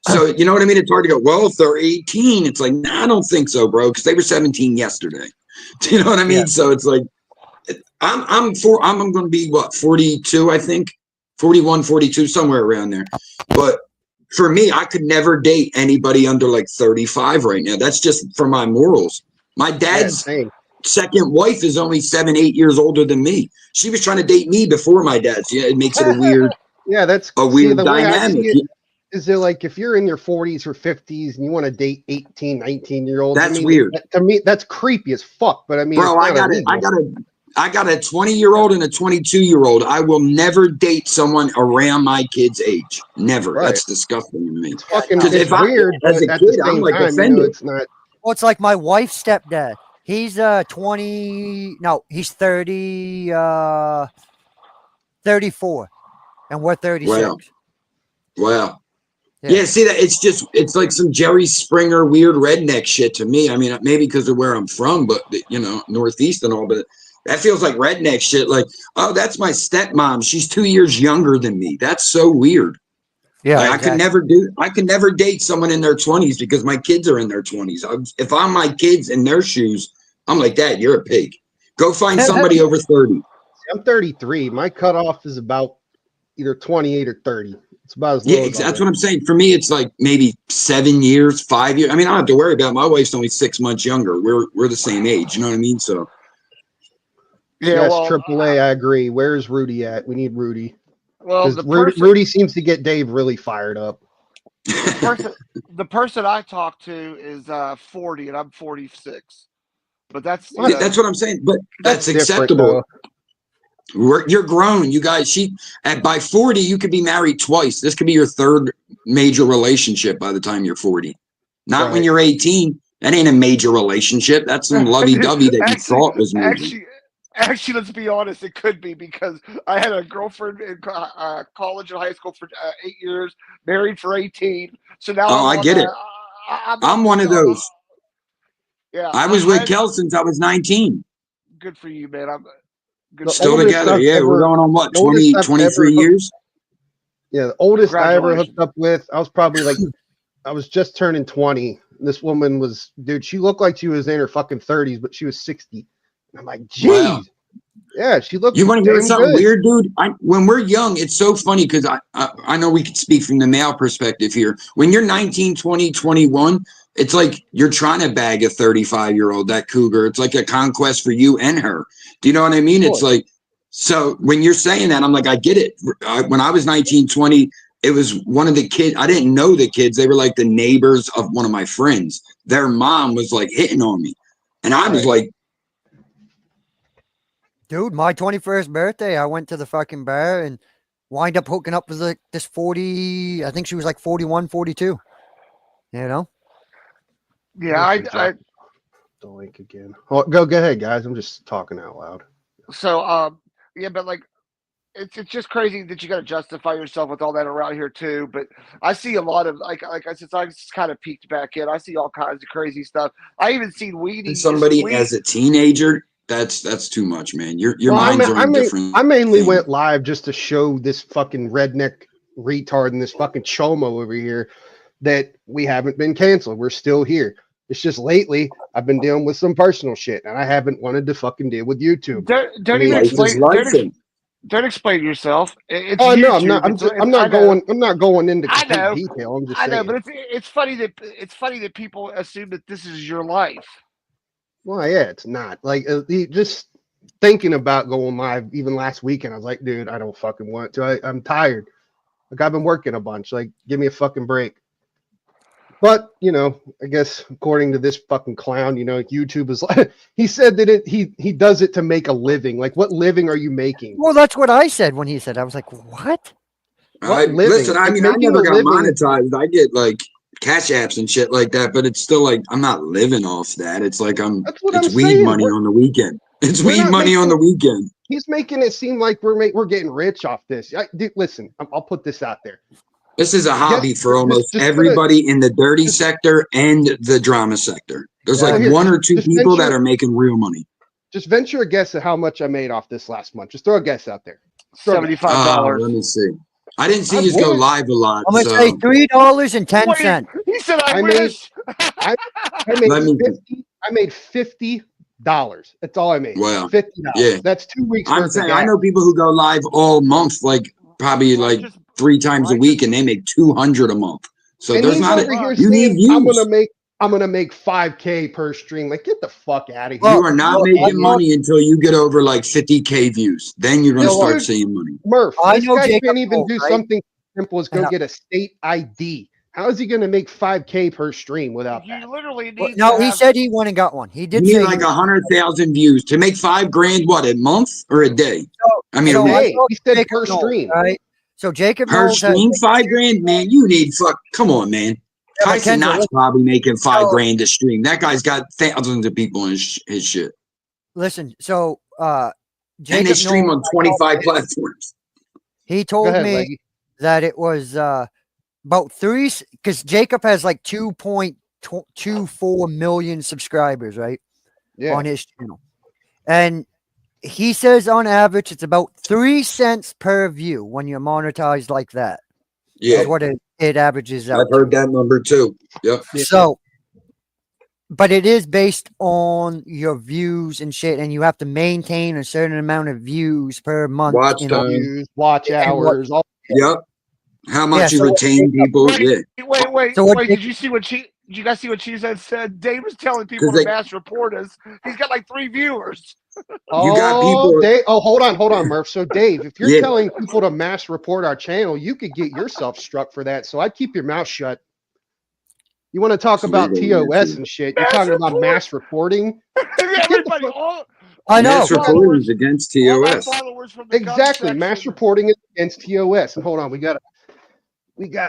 So you know what I mean? It's hard to go, well, if they're 18, it's like, nah, I don't think so, bro, because they were 17 yesterday. Do you know what I mean? Yeah. So it's like, I'm going to be what, 42, I think, 41, 42, somewhere around there. But for me, I could never date anybody under like 35 right now. That's just for my morals. My dad's second wife is only 7-8 years older than me. She was trying to date me before my dad's. Yeah, it makes it a weird, that's a weird the way I see dynamic. it, is it like if you're in your 40s or 50s and you want to date 18, 19-year-olds? That's weird. To me, that's creepy as fuck. But I mean, bro, I got a 20-year-old and a 22-year-old. I will never date someone around my kid's age. Never. Right. That's disgusting to me. It's fucking If weird. As a at kid, the I'm same like time, offended. it's not. Well, it's like my wife's stepdad. He's 20. No, he's 30. 34, and we're 36. Wow. Yeah, see that it's like some Jerry Springer weird redneck shit to me. I mean, maybe because of where I'm from, but Northeast and all, but that feels like redneck shit. Like, oh, that's my stepmom. She's 2 years younger than me. That's so weird. Yeah, like, I could never date someone in their 20s because my kids are in their 20s. If I'm my kids in their shoes, I'm like, Dad, you're a pig. Go find somebody over 30. I'm 33. My cutoff is about either 28 or 30. It's about as low. Yeah, that's what I'm saying. For me, it's like maybe 7 years, 5 years. I mean, I don't have to worry about it. My wife's only 6 months younger. We're the same age. You know what I mean? So, yes, AAA. I agree. Where's Rudy at? We need Rudy. Well, Rudy seems to get Dave really fired up. The person I talk to is 40, and I'm 46. But that's that's what I'm saying. But that's Though. acceptable. You're grown, you guys. By 40, you could be married twice. This could be your third major relationship by the time you're 40. Not when you're 18. That ain't a major relationship. That's some lovey-dovey that you thought was major. Actually, let's be honest. It could be because I had a girlfriend in college and high school for 8 years, married for 18. So now I get it. I'm one of those. Yeah, I was with Kel since I was 19. Good for you, man. I'm The still together. Yeah, we're going on what, 23 years? Yeah, the oldest I ever hooked up with, I was probably like, I was just turning 20. This woman was, dude, she looked like she was in her fucking 30s, but she was 60. And I'm like, geez. Wow. Yeah, she looked. You want to hear something weird, dude? When we're young, it's so funny because I know we could speak from the male perspective here. When you're 19, 20, 21, it's like you're trying to bag a 35-year-old, that cougar. It's like a conquest for you and her. Do you know what I mean? It's like, so when you're saying that, I'm like, I get it. When I was 19, 20, it was one of the kids. I didn't know the kids. They were like the neighbors of one of my friends. Their mom was like hitting on me. And I was like, dude, my 21st birthday, I went to the fucking bar and wind up hooking up with like this 40, I think she was like 41, 42. You know? Yeah, I the link again. Oh, go ahead, guys. I'm just talking out loud. so yeah, but like it's just crazy that you got to justify yourself with all that around here too. But I see a lot of like I said, I just kind of peeked back in. I see all kinds of crazy stuff. I even seen Weedy. somebody as a teenager. That's too much, man. Your minds are different. I mainly went live just to show this fucking redneck retard and this fucking chomo over here that we haven't been canceled. We're still here. It's just lately I've been dealing with some personal shit and I haven't wanted to fucking deal with YouTube. Don't even explain yourself. It's oh no, YouTube. I'm not going into complete detail. I'm just saying. I know, but it's funny that people assume that this is your life. Well, yeah, it's not. Like just thinking about going live even last weekend, I was like, dude, I don't fucking want to. I'm tired. Like I've been working a bunch. Like, give me a fucking break. But, you know, I guess according to this fucking clown, you know, YouTube is like, he said that he does it to make a living. Like, what living are you making? Well, that's what I said when he said. I was like, what? Listen, I mean, I never got monetized. I get like cash apps and shit like that, but it's still like I'm not living off that. It's like it's weed money on the weekend. It's weed money on the weekend. He's making it seem like we're getting rich off this. Dude, listen, I'll put this out there. This is a hobby for almost everybody in the dirty sector and the drama sector. There's like one or two people that are making real money. Just venture a guess at how much I made off this last month. Just throw a guess out there. $75. Let me see. I didn't see you go live a lot. I'm gonna say $3.10. He said I made $50. That's all I made. Wow. $50. Yeah. That's 2 weeks. I'm saying I know people who go live all month, like probably like 3 times a week, and they make $200 a month. So there's not you need views. I'm gonna make 5K per stream. Like, get the fuck out of here. You are not making money until you get over like 50K views. Then you're gonna start seeing money. Murph, this guy can't even do something simple as go get a state ID. How is he gonna make 5K per stream without that? You literally need he said he went and got one. He did. You need like 100,000 views to make $5,000. What, a month or a day? I mean, a week. He said per stream, right? So Jacob per stream, $5,000, man. You need come on, man. Tyson Knott's probably making $5,000 a stream. That guy's got thousands of people in his shit. Listen, so and they stream on 25 platforms. He told me that it was about 3, because Jacob has like 2.24 million subscribers, right? Yeah. On his channel, and he says on average it's about 3 cents per view when you're monetized like that. Yeah, that's what it averages out. I've heard that number too. Yep. So, but it is based on your views and shit, and you have to maintain a certain amount of views per month. Watch time, watch hours. Yep. How much you retain people? Wait. Did you guys see what she said? Dave was telling people to mass report us. He's got like 3 viewers. You got people. Dave, hold on, Murph. So, Dave, if you're telling people to mass report our channel, you could get yourself struck for that. So, I'd keep your mouth shut. You want to talk about TOS and shit? You're talking about mass reporting. Everybody, I know. Mass reporting is against TOS. Exactly, mass reporting is against TOS. And hold on, we got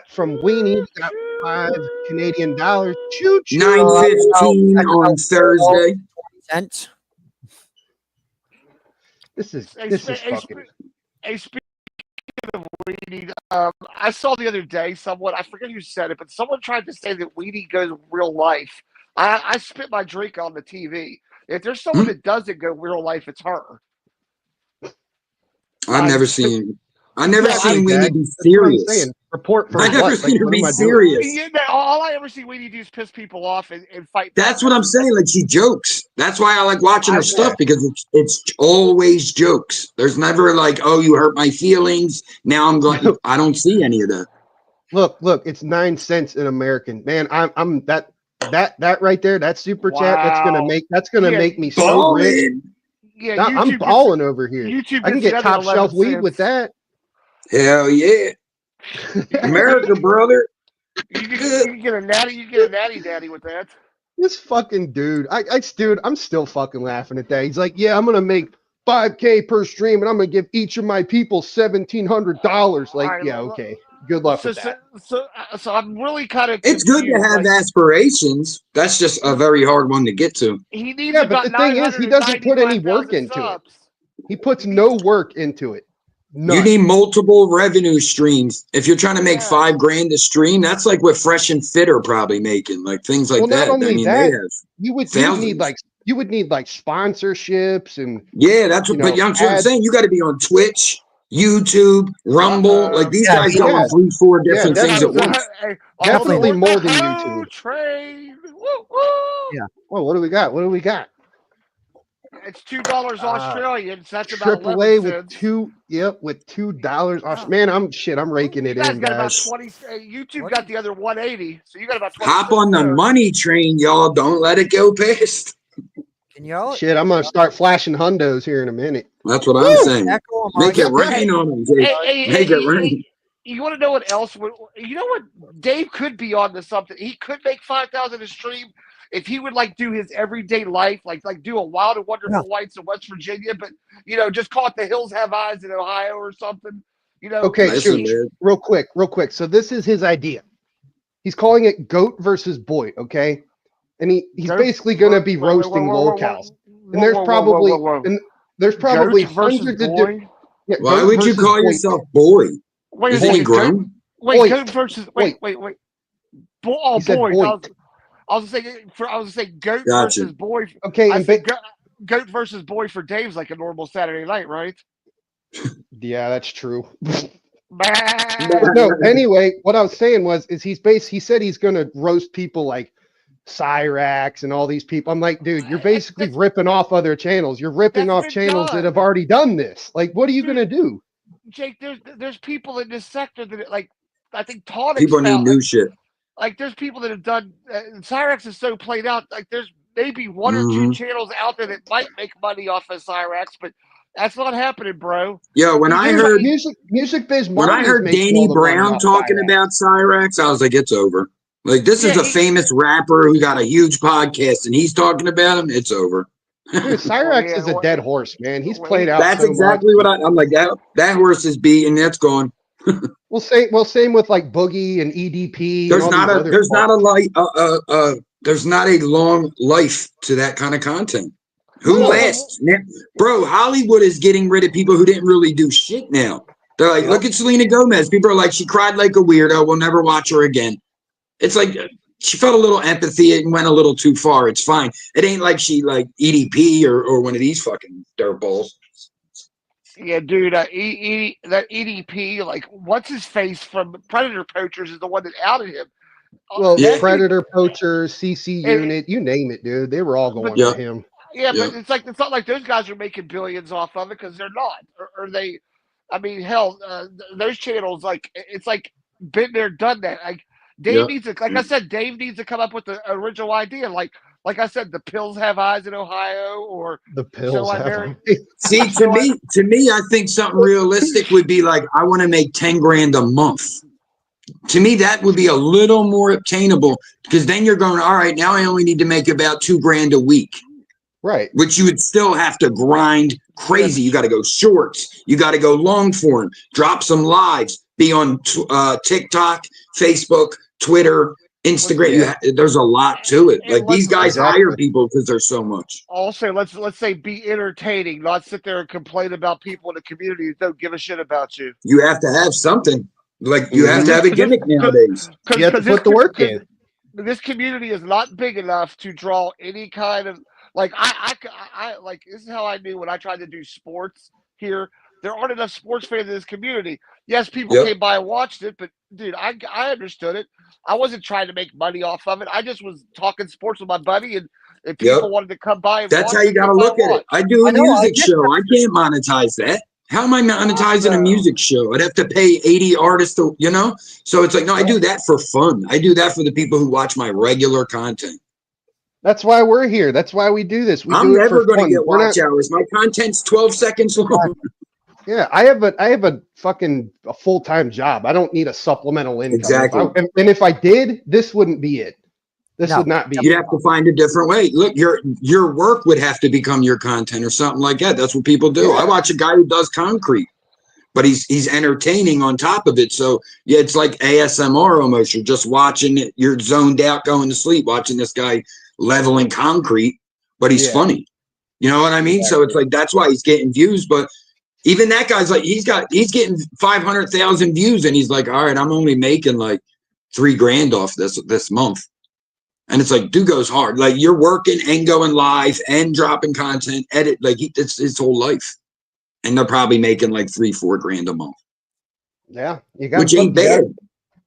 from Weenie. We got $5 Canadian. Choo choo. $9.15 on Thursday. Cents. This is fucking. Speaking of Weenie, I saw the other day someone, I forget who said it, but someone tried to say that Weenie goes real life. I spit my drink on the TV. If there's someone that doesn't go real life, it's her. I've never seen Weenie be serious. Report for I never seen her be serious. All I ever see Weenie do is piss people off and fight. That's what I'm saying. Like, she jokes. That's why I like watching her stuff, because it's always jokes. There's never like, oh, you hurt my feelings. Now I'm going. I don't see any of that. Look, it's 9 cents in American. Man, I'm that right there. That super chat. That's gonna make me so rich. Yeah, I'm balling over here. I can get top shelf weed with that. Hell yeah. America, brother. You can get a natty. You can get a natty daddy with that. This fucking dude, dude, I'm still fucking laughing at that. He's like, yeah, I'm gonna make $5K per stream, and I'm gonna give each of my people $1,700. Like, Alright, yeah, okay, good luck with that. So I'm really kind of. It's good to have aspirations. That's just a very hard one to get to. He needs Yeah, about but the thing is, he doesn't put any work 995,000 into it. subs. He puts no work into it. None. You need multiple revenue streams. If you're trying to make Yeah. $5,000 a stream, that's like what Fresh and Fit are probably making, like things like Well, that. not only I mean, that, they have you would need like sponsorships and that's what. But I'm saying you got to be on Twitch, YouTube, Rumble. Like these guys go on 3-4 different things at once. Definitely more than Ho YouTube. Train. Woo, woo. Yeah. Well, what do we got? What do we got? It's $2 Australian. So that's about Triple A 11 with cents. with $2. Man, I'm raking You it guys in, got about guys. 20. YouTube got the other 180. So you got about 20. Hop on the money train, y'all. Don't let it go past. Can y'all? Shit, I'm gonna start flashing hundos here in a minute. That's what I'm saying. Echo on my Make it side. rain on them, Jake. Make it rain. You want to know what else? You know what? Dave could be on to something. He could make 5,000 a stream if he would like do his everyday life, like do a Wild and Wonderful Whites in West Virginia, but just call it The Hills Have Eyes in Ohio or something. Okay, Nice shoot, one, man. real quick. So this is his idea. He's calling it Goat versus Boy, okay? And he's basically gonna be roasting locals. And there's probably Goat versus hundreds of boy? different. Yeah, Why Goat would you versus call Boy. yourself boy? Wait, Isn't he grown? Boy. Goat versus wait. He said Boy. boy. I was saying goat Gotcha. versus boy. Okay, I and said goat versus boy for Dave's like a normal Saturday night, right? yeah, that's true. Bah. No, anyway, what I was saying is he said he's gonna roast people like Cyrax and all these people. I'm like, dude, you're basically ripping off other channels. You're ripping off channels that have already done this. Like, what are you gonna do? Jake, there's people in this sector that like I think Tonic People need new shit. Like there's people that have done Cyrax is so played out. Like there's maybe one or two channels out there that might make money off of Cyrax, but that's not happening, bro. Yo, when I heard music biz, when I heard Danny Brown talking about Cyrax, I was like, it's over. Like this is a famous rapper who got a huge podcast, and he's talking about him. It's over. Dude, Cyrax is a dead horse, man. He's played out. That's so exactly much. what I'm like. That horse is beat, and that's gone. Same with like Boogie and EDP. There's not a long life to that kind of content. Who lasts, bro? Hollywood is getting rid of people who didn't really do shit now. They're like, look at Selena Gomez. People are like, she cried like a weirdo. We'll never watch her again. It's like she felt a little empathy and went a little too far. It's fine. It ain't like she like EDP or one of these fucking dirtballs. Yeah, dude, that EDP, like, what's his face from Predator Poachers is the one that outed him. Well, Predator Poachers, CC Unit, you name it, dude. They were all going to him. Yeah, but it's not like those guys are making billions off of it because they're not. Or they, I mean, hell, those channels, like, it's like been there, done that. Like, Dave needs to, like I said, Dave needs to come up with the original idea. Like I said, the pills have eyes in Ohio, or the pills have eyes. See, to me, I think something realistic would be like, I want to make 10 grand a month. To me, that would be a little more obtainable because then you're going, all right, now I only need to make about 2 grand a week. Right. Which you would still have to grind crazy. You got to go shorts. You got to go long form, drop some lives, be on TikTok, Facebook, Twitter, Instagram. There's a lot to it. Like these guys hire people because there's so much. Also, let's say be entertaining, not sit there and complain about people in the community that don't give a shit about you. You have to have something. Like you have to have a gimmick nowadays. You have to put the work in. This community is not big enough to draw any kind of like I like this is how I knew when I tried to do sports here. There aren't enough sports fans in this community. Yes, people came by and watched it, but dude, I understood it. I wasn't trying to make money off of it. I just was talking sports with my buddy, and if people wanted to come by and that's watch how you got to look at it. I do a music show. I can't monetize that. How am I monetizing a music show? I'd have to pay 80 artists to, So it's like, no, I do that for fun. I do that for the people who watch my regular content. That's why we're here. That's why we do this. I'm never going to get watch hours. My content's 12 seconds long. Yeah, I have a fucking full-time job. I don't need a supplemental income. Exactly. And if I did, this wouldn't be it. This No. would not be You'd it. have to find a different way. Look, your work would have to become your content or something like that. That's what people do. Yeah. I watch a guy who does concrete, but he's entertaining on top of it. So yeah, it's like ASMR almost. You're just watching it. You're zoned out, going to sleep, watching this guy leveling concrete, but he's Yeah. funny. You know what I mean? So it's like that's why he's getting views. But even that guy's like he's getting 500,000 views, and he's like, all right, I'm only making like $3,000 off this month. And it's like, dude goes hard. Like you're working and going live and dropping content, edit. Like it's his whole life, and they're probably making like $3-4 grand a month, Yeah, you got which ain't bad.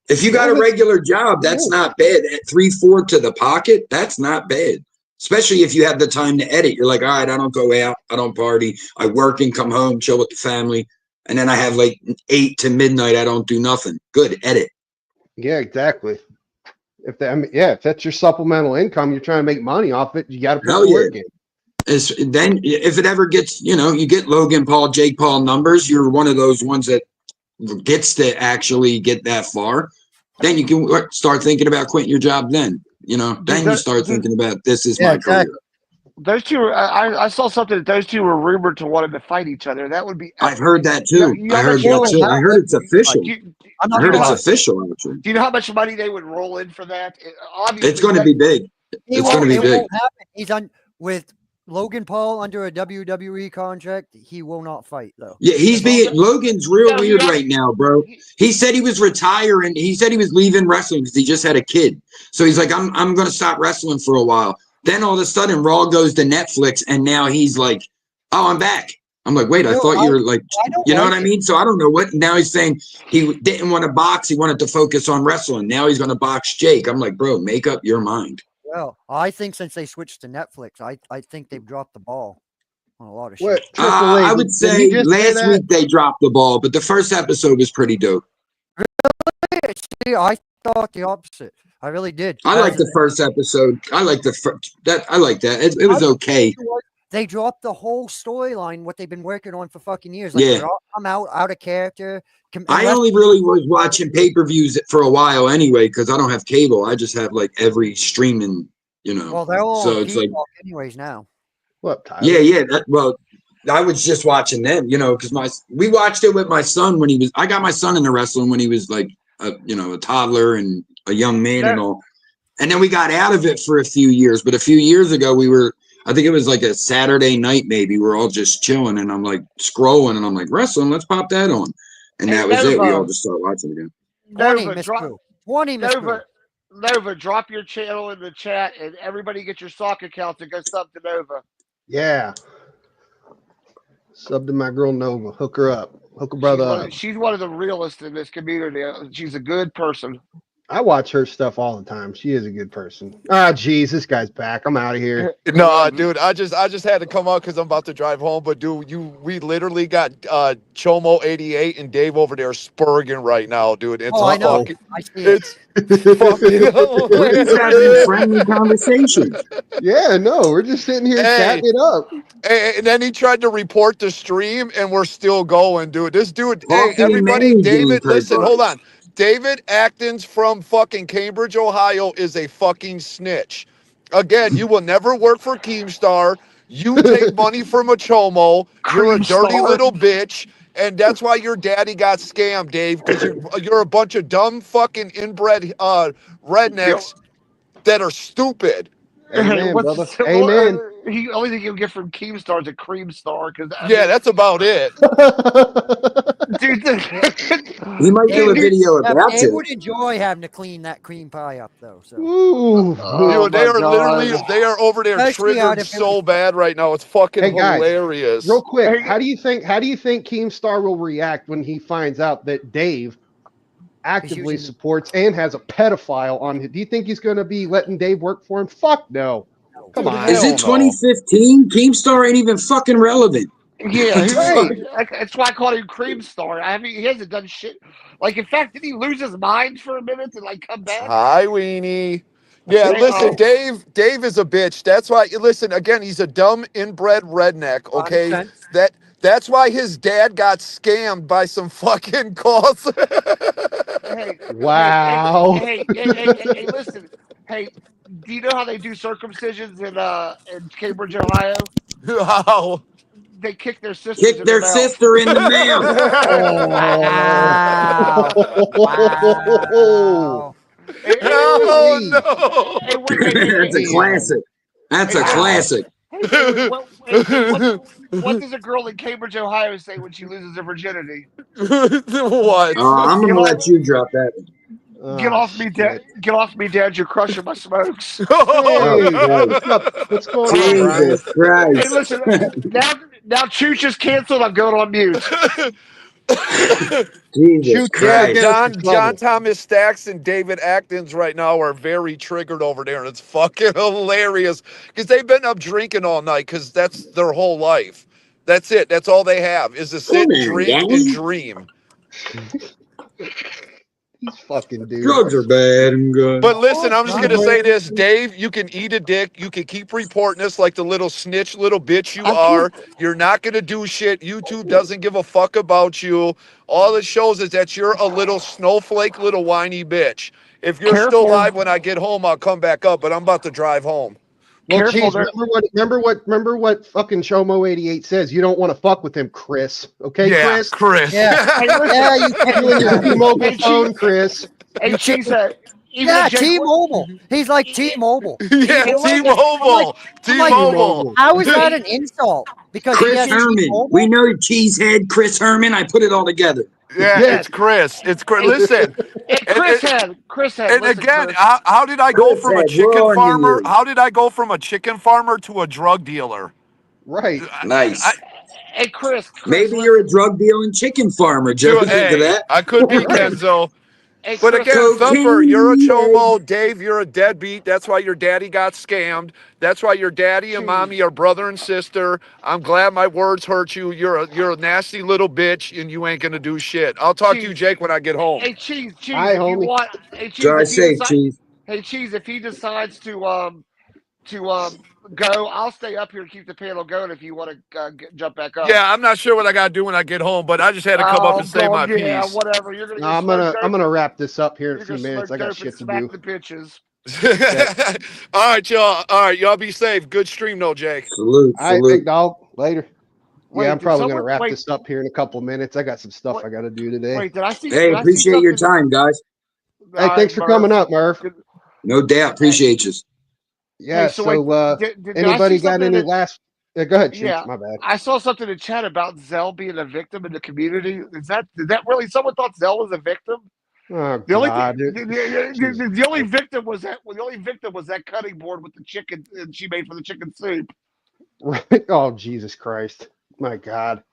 If you got a regular job, that's not bad. At 3-4 to the pocket, that's not bad. Especially if you have the time to edit. You're like, all right, I don't go out, I don't party, I work and come home, chill with the family, and then I have like 8 to midnight. I don't do nothing. Good, edit. Yeah, exactly. If that's your supplemental income, you're trying to make money off it. You got to put the work in. Then if it ever gets, you get Logan Paul, Jake Paul numbers, you're one of those ones that gets to actually get that far. Then you can start thinking about quitting your job. Then you start thinking about this is my career. Those two, I saw something that those two were rumored to wanting to fight each other. That would be. I've heard that too. I heard it's official. I heard it's official. Actually, do you know how much money they would roll in for that? Obviously, it's going to be big. It's going to be big. He's on with Logan Paul under a WWE contract. He will not fight though. Yeah, Logan's real weird right now, bro. He said he was retiring. He said he was leaving wrestling because he just had a kid. So he's like, I'm going to stop wrestling for a while. Then all of a sudden, Raw goes to Netflix, and now he's like, "Oh, I'm back." I'm like, "Wait, I thought you were like, you know what I mean?" So I don't know what. Now he's saying he didn't want to box; he wanted to focus on wrestling. Now he's going to box Jake. I'm like, bro, make up your mind. Well, I think since they switched to Netflix, I think they've dropped the ball on a lot of shit. I would say last week they dropped the ball, but the first episode was pretty dope. Really? See, I thought the opposite. I really did. I like the first episode. I like I like that. It was okay. They dropped the whole storyline, what they've been working on for fucking years. Like they're all come out of character. I only really was watching pay-per-views for a while anyway, because I don't have cable. I just have like every streaming, Well, they're all so it's like anyways now. What, Tyler? Yeah. I was just watching them, because we watched it with my son when I got my son into wrestling when he was like a toddler and a young man and all. And then we got out of it for a few years. But a few years ago, I think it was like a Saturday night, maybe we're all just chilling. And I'm like scrolling and I'm like, wrestling, let's pop that on. And that was it. We all just started watching again. Nova, drop your channel in the chat and everybody get your sock accounts and go sub to Nova. Yeah. Sub to my girl Nova. Hook her up. Hook her brother up. She's one of the realest in this community. She's a good person. I watch her stuff all the time. She is a good person. Ah, geez, this guy's back. I'm out of here. No, dude, I just had to come out because I'm about to drive home. But dude, we literally got Chomo 88 and Dave over there spurging right now, dude. It's I know. I see it. It's fucking. We're just having a friendly conversation. Yeah, no, we're just sitting here chatting it up. And then he tried to report the stream, and we're still going, dude. This dude, Fucking hey, everybody, amazing, David, listen, bro. hold on. David Actons from fucking Cambridge, Ohio is a fucking snitch. Again, you will never work for Keemstar. You take money from a chomo. You're a dirty little bitch. And that's why your daddy got scammed, Dave, because you're a bunch of dumb fucking inbred rednecks that are stupid. Amen, brother. Amen. The only thing you'll get from Keemstar is a cream star. That's about it. Dude, he might do a video about They it. would enjoy having to clean that cream pie up, though. So. Ooh. They are literally over there triggered so bad right now. It's fucking hilarious. Real quick, how do you think Keemstar will react when he finds out that Dave actively supports and has a pedophile on him? Do you think he's going to be letting Dave work for him? Fuck no. Come on. Is it 2015? Keemstar ain't even fucking relevant. Yeah, that's why I called him Cream Star. I mean, he hasn't done shit. Like, in fact, did he lose his mind for a minute and like come back? Hi, Weenie. Yeah, listen, Dave is a bitch. That's why. Listen, again, he's a dumb inbred redneck. Okay, That's why his dad got scammed by some fucking calls. Hey, Wow. hey, listen. Hey, do you know how they do circumcisions in Cambridge, Ohio? Wow. They kick their sisters Kick in the their mouth. sister in the mouth. Wow. Oh. Wow. Oh Hey. That's a Damn. classic. That's a Wow. classic. What does a girl in Cambridge, Ohio say when she loses her virginity? What? I'm Get gonna off, let you drop that one. get Oh, off me, dad! shit. Get off me, dad! You're crushing my smokes. Oh Hey, Christ. what's up? What's going on, Brian? Jesus Hey, Christ. listen. Now Chooch is canceled. I'm going on mute. Jesus Shoot, you're gonna Yeah, Christ. get us in John trouble. Thomas Stacks and David Actons right now are very triggered over there, and it's fucking hilarious because they've been up drinking all night because that's their whole life. That's it. That's all they have is to Come sit, on, drink, and Danny. dream. These fucking dudes. Drugs are bad and good. But listen, I'm just Right. gonna say this, Dave. You can eat a dick. You can keep reporting us like the little snitch, little bitch you I are. keep You're not gonna do shit. YouTube doesn't give a fuck about you. All it shows is that you're a little snowflake, little whiny bitch. If you're still careful. alive when I get home, I'll come back up. But I'm about to drive home. Well, Careful geez, there. remember what fucking Showmo88 says. You don't want to fuck with him, Chris. Okay, Yeah, Chris? Chris. Yeah. Hey, listen. Yeah, you You and your can. T-Mobile Hey, phone, Cheese. Chris. Hey, Cheese. Even Yeah, if Jake, T-Mobile. He's like T-Mobile. Yeah, even I'm like, T-Mobile. I'm like, T-Mobile. T-Mobile. how is that an insult? Because he Chris has Herman. T-Mobile? We know Cheesehead, Chris Herman. I put it all together. Yeah, Yeah. it's Chris. It's Chris. Hey, Listen, hey, Chris Head. and Listen, again, Chris. how did I go Chris from a Head, we're chicken on to farmer? you. How did I go from a chicken farmer to a drug dealer? Right. I, Nice. Hey, Chris. Maybe you're a Listen. drug dealing chicken farmer. Did you ever think of hey, that? I could be Right. Kenzo. Hey, But Chris. again, Listen. Thumper, you're a Cocaine. chomo. Dave, you're a deadbeat. That's why your daddy got scammed. That's why your daddy and Cheese. mommy are brother and sister. I'm glad my words hurt you. You're a nasty little bitch, and you ain't gonna do shit. I'll talk to you, Cheese. Jake, when I get home. Hey, Cheese. Hi, If you homie. want. Hey, Cheese. Drive If he safe, decide. Cheese. Hey, Cheese. If he decides to go, I'll stay up here and keep the panel going. If you want to jump back up. Yeah, I'm not sure what I gotta do when I get home, but I just had to come up Oh and say God, my yeah, piece. whatever. You're gonna No, go I'm smoke gonna dope. I'm gonna wrap this up here in a You're few gonna minutes. smoke I got dope and shit to smack do. the bitches. All right, y'all. All right, y'all be safe. Good stream, though, Jake. Salute, All right, big salute. dog. Later. Yeah, Wait, I'm did probably gonna someone wrap wait? this up here in a couple minutes. I got some stuff Wait, I gotta do today. wait. Did I see? Hey, Did I see appreciate your something? time, guys. Hey, All right, thanks for Murph. coming up, Murph. Good. No doubt. Hey, Appreciate you. Yeah, so wait. so Did I see anybody got something any that? last go ahead, Chooch, Yeah, my bad. I saw something in chat about Zell being a victim in the community. Is that really? Someone thought Zell was a victim. Oh The only God. Jesus the only Christ. victim was that cutting board with the chicken she made for the chicken soup. Right. Oh, Jesus Christ. My God.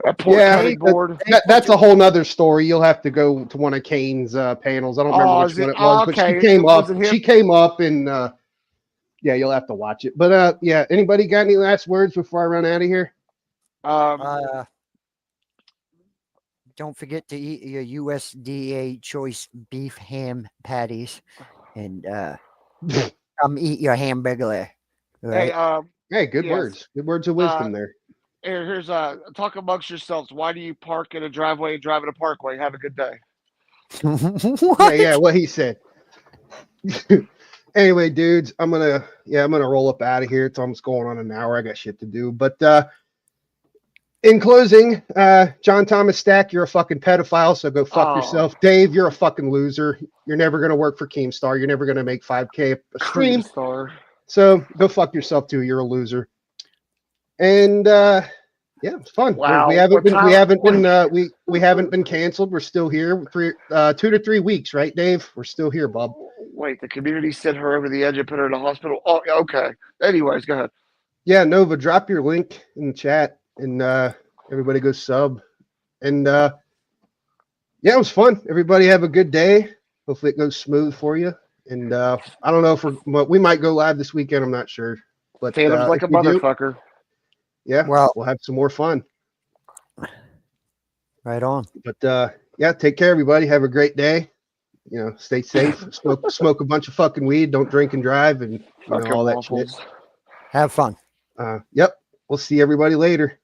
That poor Yeah, cutting board. that's a whole nother story. You'll have to go to one of Kane's panels. I don't remember Oh, which is one it? it was, Oh, but she okay. came Was up. it She him? came up and yeah, you'll have to watch it. But yeah, anybody got any last words before I run out of here? Don't forget to eat your USDA choice beef ham patties and come eat your hamburger. Right? Hey, good Yes. words. Good words of wisdom there. Here's talk amongst yourselves. Why do you park in a driveway and drive in a parkway? Have a good day. What? Yeah, what he said. Anyway, dudes, I'm gonna roll up out of here. It's almost going on an hour. I got shit to do. But in closing, John Thomas Stack, you're a fucking pedophile, so go fuck yourself. Dave, you're a fucking loser. You're never gonna work for Keemstar. You're never gonna make 5K a stream. Star. So go fuck yourself too. You're a loser. And yeah, it's fun. Wow. We haven't been canceled. We're still here. 2 to 3 weeks, right, Dave? We're still here, Bob. Wait, the community sent her over the edge and put her in the hospital. Oh, okay. Anyways, go ahead. Yeah, Nova, drop your link in the chat and everybody go sub. And yeah, it was fun. Everybody have a good day. Hopefully it goes smooth for you. And I don't know if we might go live this weekend. I'm not sure. But Tatum's like a motherfucker. Yeah, Well, we'll have some more fun. right on. But yeah, take care, everybody. Have a great day. You know, stay safe. Smoke a bunch of fucking weed. Don't drink and drive, and all that shit. Have fun. Yep. We'll see everybody later.